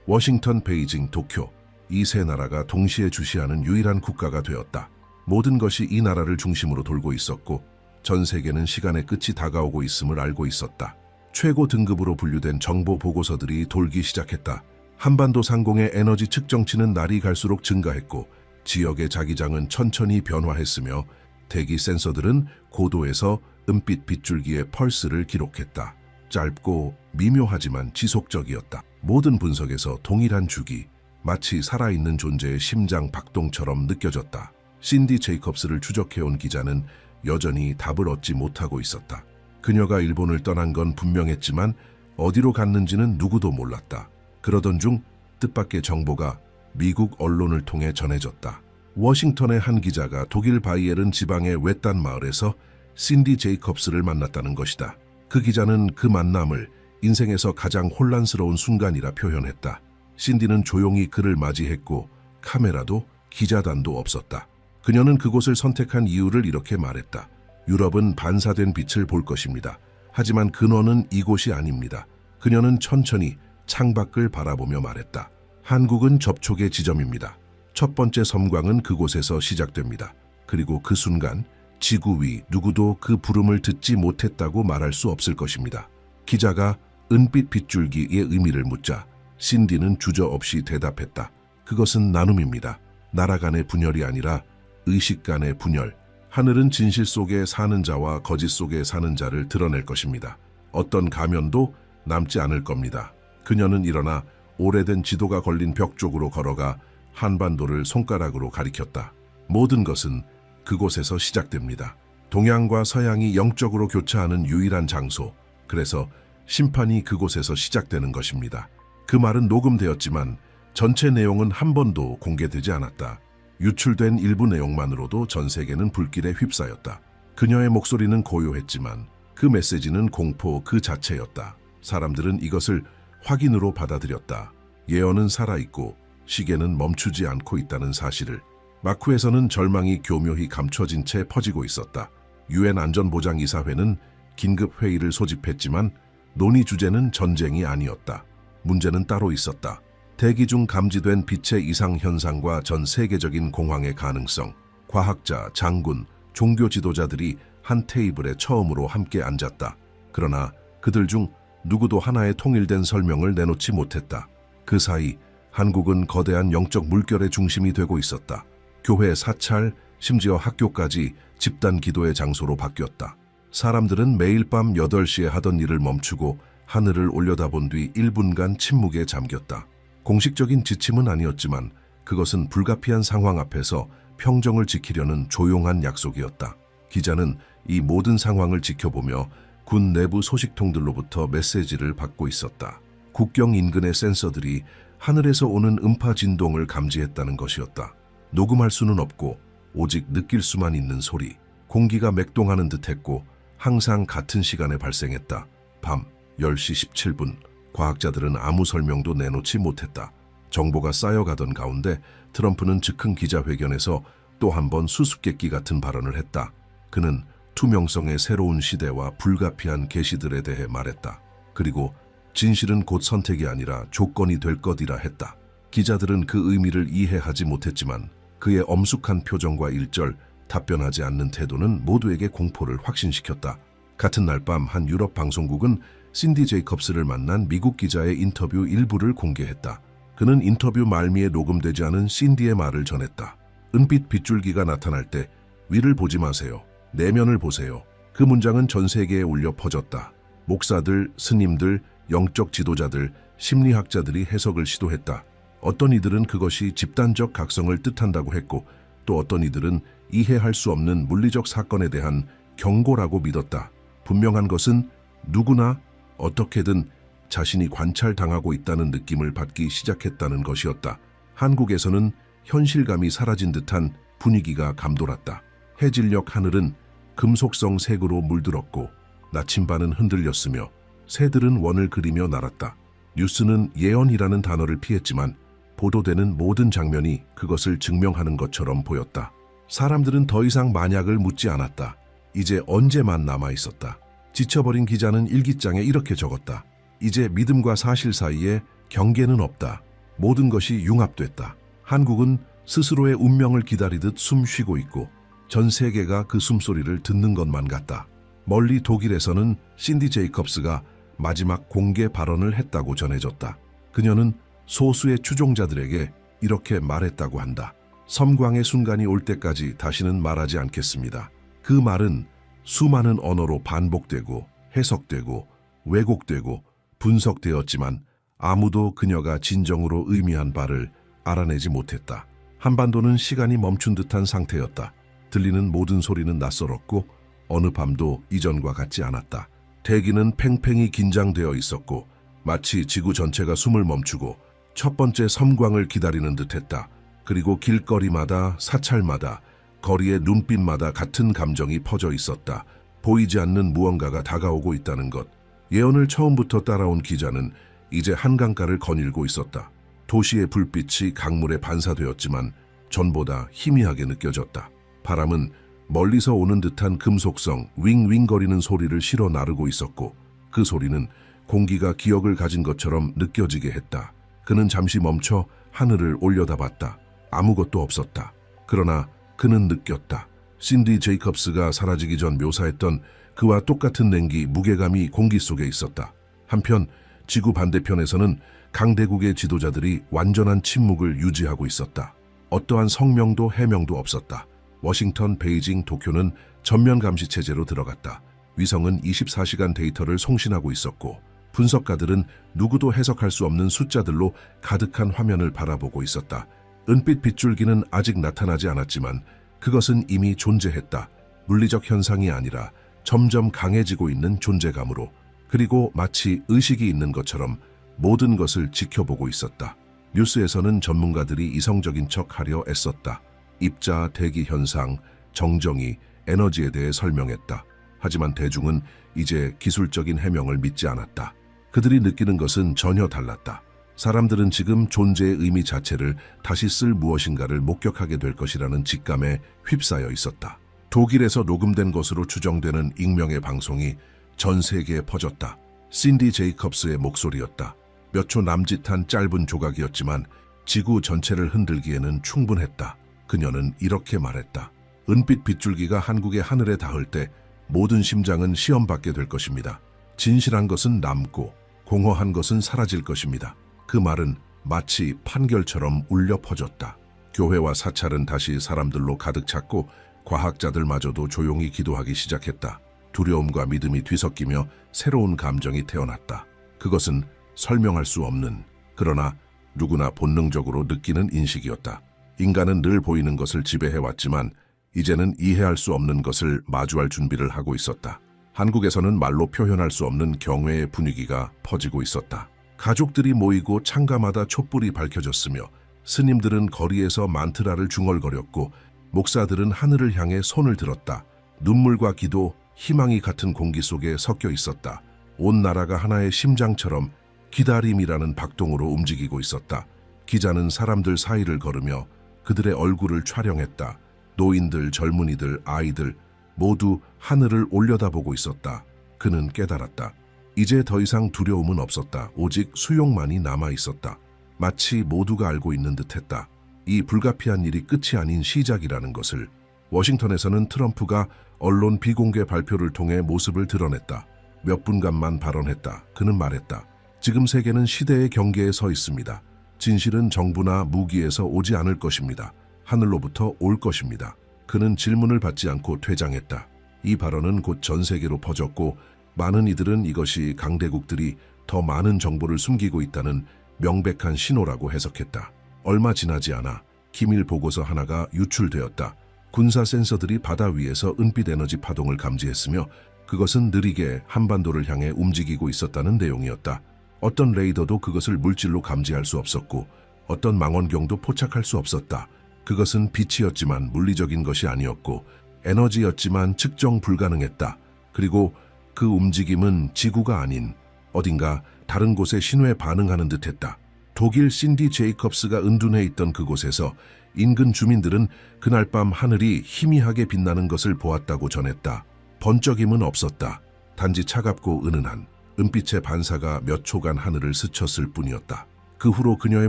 워싱턴, 베이징, 도쿄 이 세 나라가 동시에 주시하는 유일한 국가가 되었다. 모든 것이 이 나라를 중심으로 돌고 있었고 전 세계는 시간의 끝이 다가오고 있음을 알고 있었다. 최고 등급으로 분류된 정보 보고서들이 돌기 시작했다. 한반도 상공의 에너지 측정치는 날이 갈수록 증가했고 지역의 자기장은 천천히 변화했으며 대기 센서들은 고도에서 은빛 빗줄기의 펄스를 기록했다. 짧고 미묘하지만 지속적이었다. 모든 분석에서 동일한 주기, 마치 살아있는 존재의 심장 박동처럼 느껴졌다. 신디 제이콥스를 추적해온 기자는 여전히 답을 얻지 못하고 있었다. 그녀가 일본을 떠난 건 분명했지만 어디로 갔는지는 누구도 몰랐다. 그러던 중 뜻밖의 정보가 미국 언론을 통해 전해졌다. 워싱턴의 한 기자가 독일 바이에른 지방의 외딴 마을에서 신디 제이콥스를 만났다는 것이다. 그 기자는 그 만남을 인생에서 가장 혼란스러운 순간이라 표현했다. 신디는 조용히 그를 맞이했고 카메라도 기자단도 없었다. 그녀는 그곳을 선택한 이유를 이렇게 말했다. 유럽은 반사된 빛을 볼 것입니다. 하지만 근원은 이곳이 아닙니다. 그녀는 천천히 창밖을 바라보며 말했다. 한국은 접촉의 지점입니다. 첫 번째 섬광은 그곳에서 시작됩니다. 그리고 그 순간 지구 위 누구도 그 부름을 듣지 못했다고 말할 수 없을 것입니다. 기자가 은빛 빗줄기의 의미를 묻자 신디는 주저없이 대답했다. 그것은 나눔입니다. 나라 간의 분열이 아니라 의식 간의 분열. 하늘은 진실 속에 사는 자와 거짓 속에 사는 자를 드러낼 것입니다. 어떤 가면도 남지 않을 겁니다. 그녀는 일어나 오래된 지도가 걸린 벽 쪽으로 걸어가 한반도를 손가락으로 가리켰다. 모든 것은 그곳에서 시작됩니다. 동양과 서양이 영적으로 교차하는 유일한 장소. 그래서 심판이 그곳에서 시작되는 것입니다. 그 말은 녹음되었지만 전체 내용은 한 번도 공개되지 않았다. 유출된 일부 내용만으로도 전 세계는 불길에 휩싸였다. 그녀의 목소리는 고요했지만 그 메시지는 공포 그 자체였다. 사람들은 이것을 확인으로 받아들였다. 예언은 살아있고 시계는 멈추지 않고 있다는 사실을. 마쿠에서는 절망이 교묘히 감춰진 채 퍼지고 있었다. 유엔 안전보장이사회는 긴급 회의를 소집했지만 논의 주제는 전쟁이 아니었다. 문제는 따로 있었다. 대기 중 감지된 빛의 이상 현상과 전 세계적인 공황의 가능성. 과학자, 장군, 종교 지도자들이 한 테이블에 처음으로 함께 앉았다. 그러나 그들 중 누구도 하나의 통일된 설명을 내놓지 못했다. 그 사이 한국은 거대한 영적 물결의 중심이 되고 있었다. 교회, 사찰, 심지어 학교까지 집단 기도의 장소로 바뀌었다. 사람들은 매일 밤 8시에 하던 일을 멈추고 하늘을 올려다본 뒤 1분간 침묵에 잠겼다. 공식적인 지침은 아니었지만 그것은 불가피한 상황 앞에서 평정을 지키려는 조용한 약속이었다. 기자는 이 모든 상황을 지켜보며 군 내부 소식통들로부터 메시지를 받고 있었다. 국경 인근의 센서들이 하늘에서 오는 음파 진동을 감지했다는 것이었다. 녹음할 수는 없고 오직 느낄 수만 있는 소리. 공기가 맥동하는 듯했고 항상 같은 시간에 발생했다. 밤 10시 17분. 과학자들은 아무 설명도 내놓지 못했다. 정보가 쌓여가던 가운데 트럼프는 즉흥 기자회견에서 또 한 번 수수께끼 같은 발언을 했다. 그는 투명성의 새로운 시대와 불가피한 계시들에 대해 말했다. 그리고 진실은 곧 선택이 아니라 조건이 될 것이라 했다. 기자들은 그 의미를 이해하지 못했지만 그의 엄숙한 표정과 일절, 답변하지 않는 태도는 모두에게 공포를 확신시켰다. 같은 날 밤 한 유럽 방송국은 신디 제이콥스를 만난 미국 기자의 인터뷰 일부를 공개했다. 그는 인터뷰 말미에 녹음되지 않은 신디의 말을 전했다. 은빛 빗줄기가 나타날 때 위를 보지 마세요. 내면을 보세요. 그 문장은 전 세계에 울려 퍼졌다. 목사들, 스님들, 영적 지도자들, 심리학자들이 해석을 시도했다. 어떤 이들은 그것이 집단적 각성을 뜻한다고 했고 또 어떤 이들은 이해할 수 없는 물리적 사건에 대한 경고라고 믿었다. 분명한 것은 누구나 어떻게든 자신이 관찰당하고 있다는 느낌을 받기 시작했다는 것이었다. 한국에서는 현실감이 사라진 듯한 분위기가 감돌았다. 해질녘 하늘은 금속성 색으로 물들었고 나침반은 흔들렸으며 새들은 원을 그리며 날았다. 뉴스는 예언이라는 단어를 피했지만 보도되는 모든 장면이 그것을 증명하는 것처럼 보였다. 사람들은 더 이상 만약을 묻지 않았다. 이제 언제만 남아 있었다. 지쳐버린 기자는 일기장에 이렇게 적었다. 이제 믿음과 사실 사이에 경계는 없다. 모든 것이 융합됐다. 한국은 스스로의 운명을 기다리듯 숨 쉬고 있고 전 세계가 그 숨소리를 듣는 것만 같다. 멀리 독일에서는 신디 제이컵스가 마지막 공개 발언을 했다고 전해졌다. 그녀는 소수의 추종자들에게 이렇게 말했다고 한다. 섬광의 순간이 올 때까지 다시는 말하지 않겠습니다. 그 말은 수많은 언어로 반복되고 해석되고 왜곡되고 분석되었지만 아무도 그녀가 진정으로 의미한 바를 알아내지 못했다. 한반도는 시간이 멈춘 듯한 상태였다. 들리는 모든 소리는 낯설었고 어느 밤도 이전과 같지 않았다. 대기는 팽팽히 긴장되어 있었고 마치 지구 전체가 숨을 멈추고 첫 번째 섬광을 기다리는 듯했다. 그리고 길거리마다 사찰마다 거리의 눈빛마다 같은 감정이 퍼져 있었다. 보이지 않는 무언가가 다가오고 있다는 것. 예언을 처음부터 따라온 기자는 이제 한강가를 거닐고 있었다. 도시의 불빛이 강물에 반사되었지만 전보다 희미하게 느껴졌다. 바람은 멀리서 오는 듯한 금속성 윙윙거리는 소리를 실어 나르고 있었고 그 소리는 공기가 기억을 가진 것처럼 느껴지게 했다. 그는 잠시 멈춰 하늘을 올려다봤다. 아무것도 없었다. 그러나 그는 느꼈다. 신디 제이컵스가 사라지기 전 묘사했던 그와 똑같은 냉기, 무게감이 공기 속에 있었다. 한편 지구 반대편에서는 강대국의 지도자들이 완전한 침묵을 유지하고 있었다. 어떠한 성명도 해명도 없었다. 워싱턴, 베이징, 도쿄는 전면 감시 체제로 들어갔다. 위성은 24시간 데이터를 송신하고 있었고 분석가들은 누구도 해석할 수 없는 숫자들로 가득한 화면을 바라보고 있었다. 은빛 빗줄기는 아직 나타나지 않았지만 그것은 이미 존재했다. 물리적 현상이 아니라 점점 강해지고 있는 존재감으로. 그리고 마치 의식이 있는 것처럼 모든 것을 지켜보고 있었다. 뉴스에서는 전문가들이 이성적인 척 하려 애썼다. 입자, 대기 현상, 정정이, 에너지에 대해 설명했다. 하지만 대중은 이제 기술적인 해명을 믿지 않았다. 그들이 느끼는 것은 전혀 달랐다. 사람들은 지금 존재의 의미 자체를 다시 쓸 무엇인가를 목격하게 될 것이라는 직감에 휩싸여 있었다. 독일에서 녹음된 것으로 추정되는 익명의 방송이 전 세계에 퍼졌다. 신디 제이컵스의 목소리였다. 몇 초 남짓한 짧은 조각이었지만 지구 전체를 흔들기에는 충분했다. 그녀는 이렇게 말했다. 은빛 빗줄기가 한국의 하늘에 닿을 때 모든 심장은 시험받게 될 것입니다. 진실한 것은 남고 공허한 것은 사라질 것입니다. 그 말은 마치 판결처럼 울려 퍼졌다. 교회와 사찰은 다시 사람들로 가득 찼고 과학자들마저도 조용히 기도하기 시작했다. 두려움과 믿음이 뒤섞이며 새로운 감정이 태어났다. 그것은 설명할 수 없는, 그러나 누구나 본능적으로 느끼는 인식이었다. 인간은 늘 보이는 것을 지배해왔지만 이제는 이해할 수 없는 것을 마주할 준비를 하고 있었다. 한국에서는 말로 표현할 수 없는 경외의 분위기가 퍼지고 있었다. 가족들이 모이고 창가마다 촛불이 밝혀졌으며 스님들은 거리에서 만트라를 중얼거렸고 목사들은 하늘을 향해 손을 들었다. 눈물과 기도, 희망이 같은 공기 속에 섞여 있었다. 온 나라가 하나의 심장처럼 기다림이라는 박동으로 움직이고 있었다. 기자는 사람들 사이를 걸으며 그들의 얼굴을 촬영했다. 노인들, 젊은이들, 아이들 모두 하늘을 올려다보고 있었다. 그는 깨달았다. 이제 더 이상 두려움은 없었다. 오직 수용만이 남아 있었다. 마치 모두가 알고 있는 듯했다. 이 불가피한 일이 끝이 아닌 시작이라는 것을. 워싱턴에서는 트럼프가 언론 비공개 발표를 통해 모습을 드러냈다. 몇 분간만 발언했다. 그는 말했다. 지금 세계는 시대의 경계에 서 있습니다. 진실은 정부나 무기에서 오지 않을 것입니다. 하늘로부터 올 것입니다. 그는 질문을 받지 않고 퇴장했다. 이 발언은 곧 전 세계로 퍼졌고 많은 이들은 이것이 강대국들이 더 많은 정보를 숨기고 있다는 명백한 신호라고 해석했다. 얼마 지나지 않아 기밀 보고서 하나가 유출되었다. 군사 센서들이 바다 위에서 은빛 에너지 파동을 감지했으며 그것은 느리게 한반도를 향해 움직이고 있었다는 내용이었다. 어떤 레이더도 그것을 물질로 감지할 수 없었고 어떤 망원경도 포착할 수 없었다. 그것은 빛이었지만 물리적인 것이 아니었고 에너지였지만 측정 불가능했다. 그리고 그 움직임은 지구가 아닌 어딘가 다른 곳의 신호에 반응하는 듯했다. 독일 신디 제이컵스가 은둔해 있던 그곳에서 인근 주민들은 그날 밤 하늘이 희미하게 빛나는 것을 보았다고 전했다. 번쩍임은 없었다. 단지 차갑고 은은한 은빛의 반사가 몇 초간 하늘을 스쳤을 뿐이었다. 그 후로 그녀의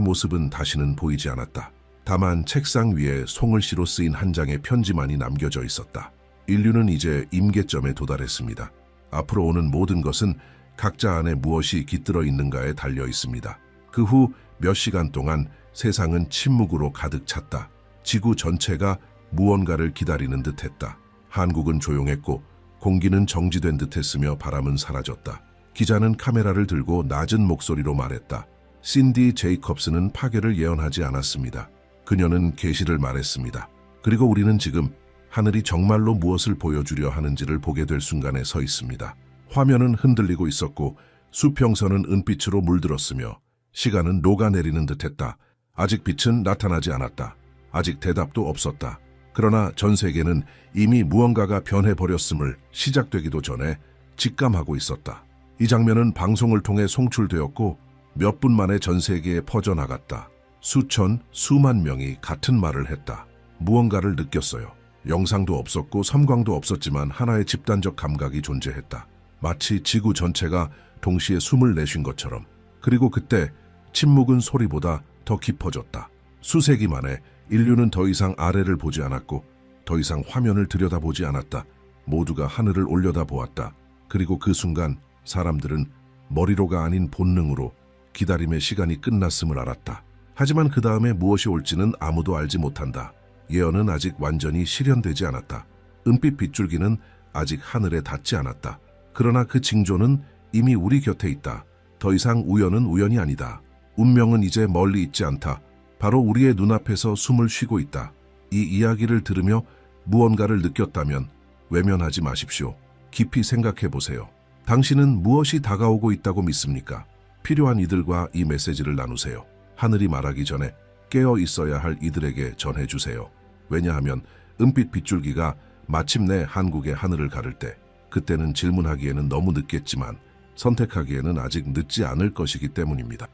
모습은 다시는 보이지 않았다. 다만 책상 위에 송을시로 쓰인 한 장의 편지만이 남겨져 있었다. 인류는 이제 임계점에 도달했습니다. 앞으로 오는 모든 것은 각자 안에 무엇이 깃들어 있는가에 달려 있습니다. 그 후 몇 시간 동안 세상은 침묵으로 가득 찼다. 지구 전체가 무언가를 기다리는 듯했다. 한국은 조용했고 공기는 정지된 듯했으며 바람은 사라졌다. 기자는 카메라를 들고 낮은 목소리로 말했다. 신디 제이콥스는 파괴를 예언하지 않았습니다. 그녀는 계시를 말했습니다. 그리고 우리는 지금 하늘이 정말로 무엇을 보여주려 하는지를 보게 될 순간에 서 있습니다. 화면은 흔들리고 있었고 수평선은 은빛으로 물들었으며 시간은 녹아내리는 듯했다. 아직 빛은 나타나지 않았다. 아직 대답도 없었다. 그러나 전 세계는 이미 무언가가 변해버렸음을 시작되기도 전에 직감하고 있었다. 이 장면은 방송을 통해 송출되었고 몇 분 만에 전 세계에 퍼져나갔다. 수천, 수만 명이 같은 말을 했다. 무언가를 느꼈어요. 영상도 없었고 섬광도 없었지만 하나의 집단적 감각이 존재했다. 마치 지구 전체가 동시에 숨을 내쉰 것처럼. 그리고 그때 침묵은 소리보다 더 깊어졌다. 수세기 만에 인류는 더 이상 아래를 보지 않았고 더 이상 화면을 들여다보지 않았다. 모두가 하늘을 올려다보았다. 그리고 그 순간 사람들은 머리로가 아닌 본능으로 기다림의 시간이 끝났음을 알았다. 하지만 그 다음에 무엇이 올지는 아무도 알지 못한다. 예언은 아직 완전히 실현되지 않았다. 은빛 빗줄기는 아직 하늘에 닿지 않았다. 그러나 그 징조는 이미 우리 곁에 있다. 더 이상 우연은 우연이 아니다. 운명은 이제 멀리 있지 않다. 바로 우리의 눈앞에서 숨을 쉬고 있다. 이 이야기를 들으며 무언가를 느꼈다면 외면하지 마십시오. 깊이 생각해 보세요. 당신은 무엇이 다가오고 있다고 믿습니까? 필요한 이들과 이 메시지를 나누세요. 하늘이 말하기 전에 깨어 있어야 할 이들에게 전해주세요. 왜냐하면 은빛 빗줄기가 마침내 한국의 하늘을 가를 때 그때는 질문하기에는 너무 늦겠지만 선택하기에는 아직 늦지 않을 것이기 때문입니다.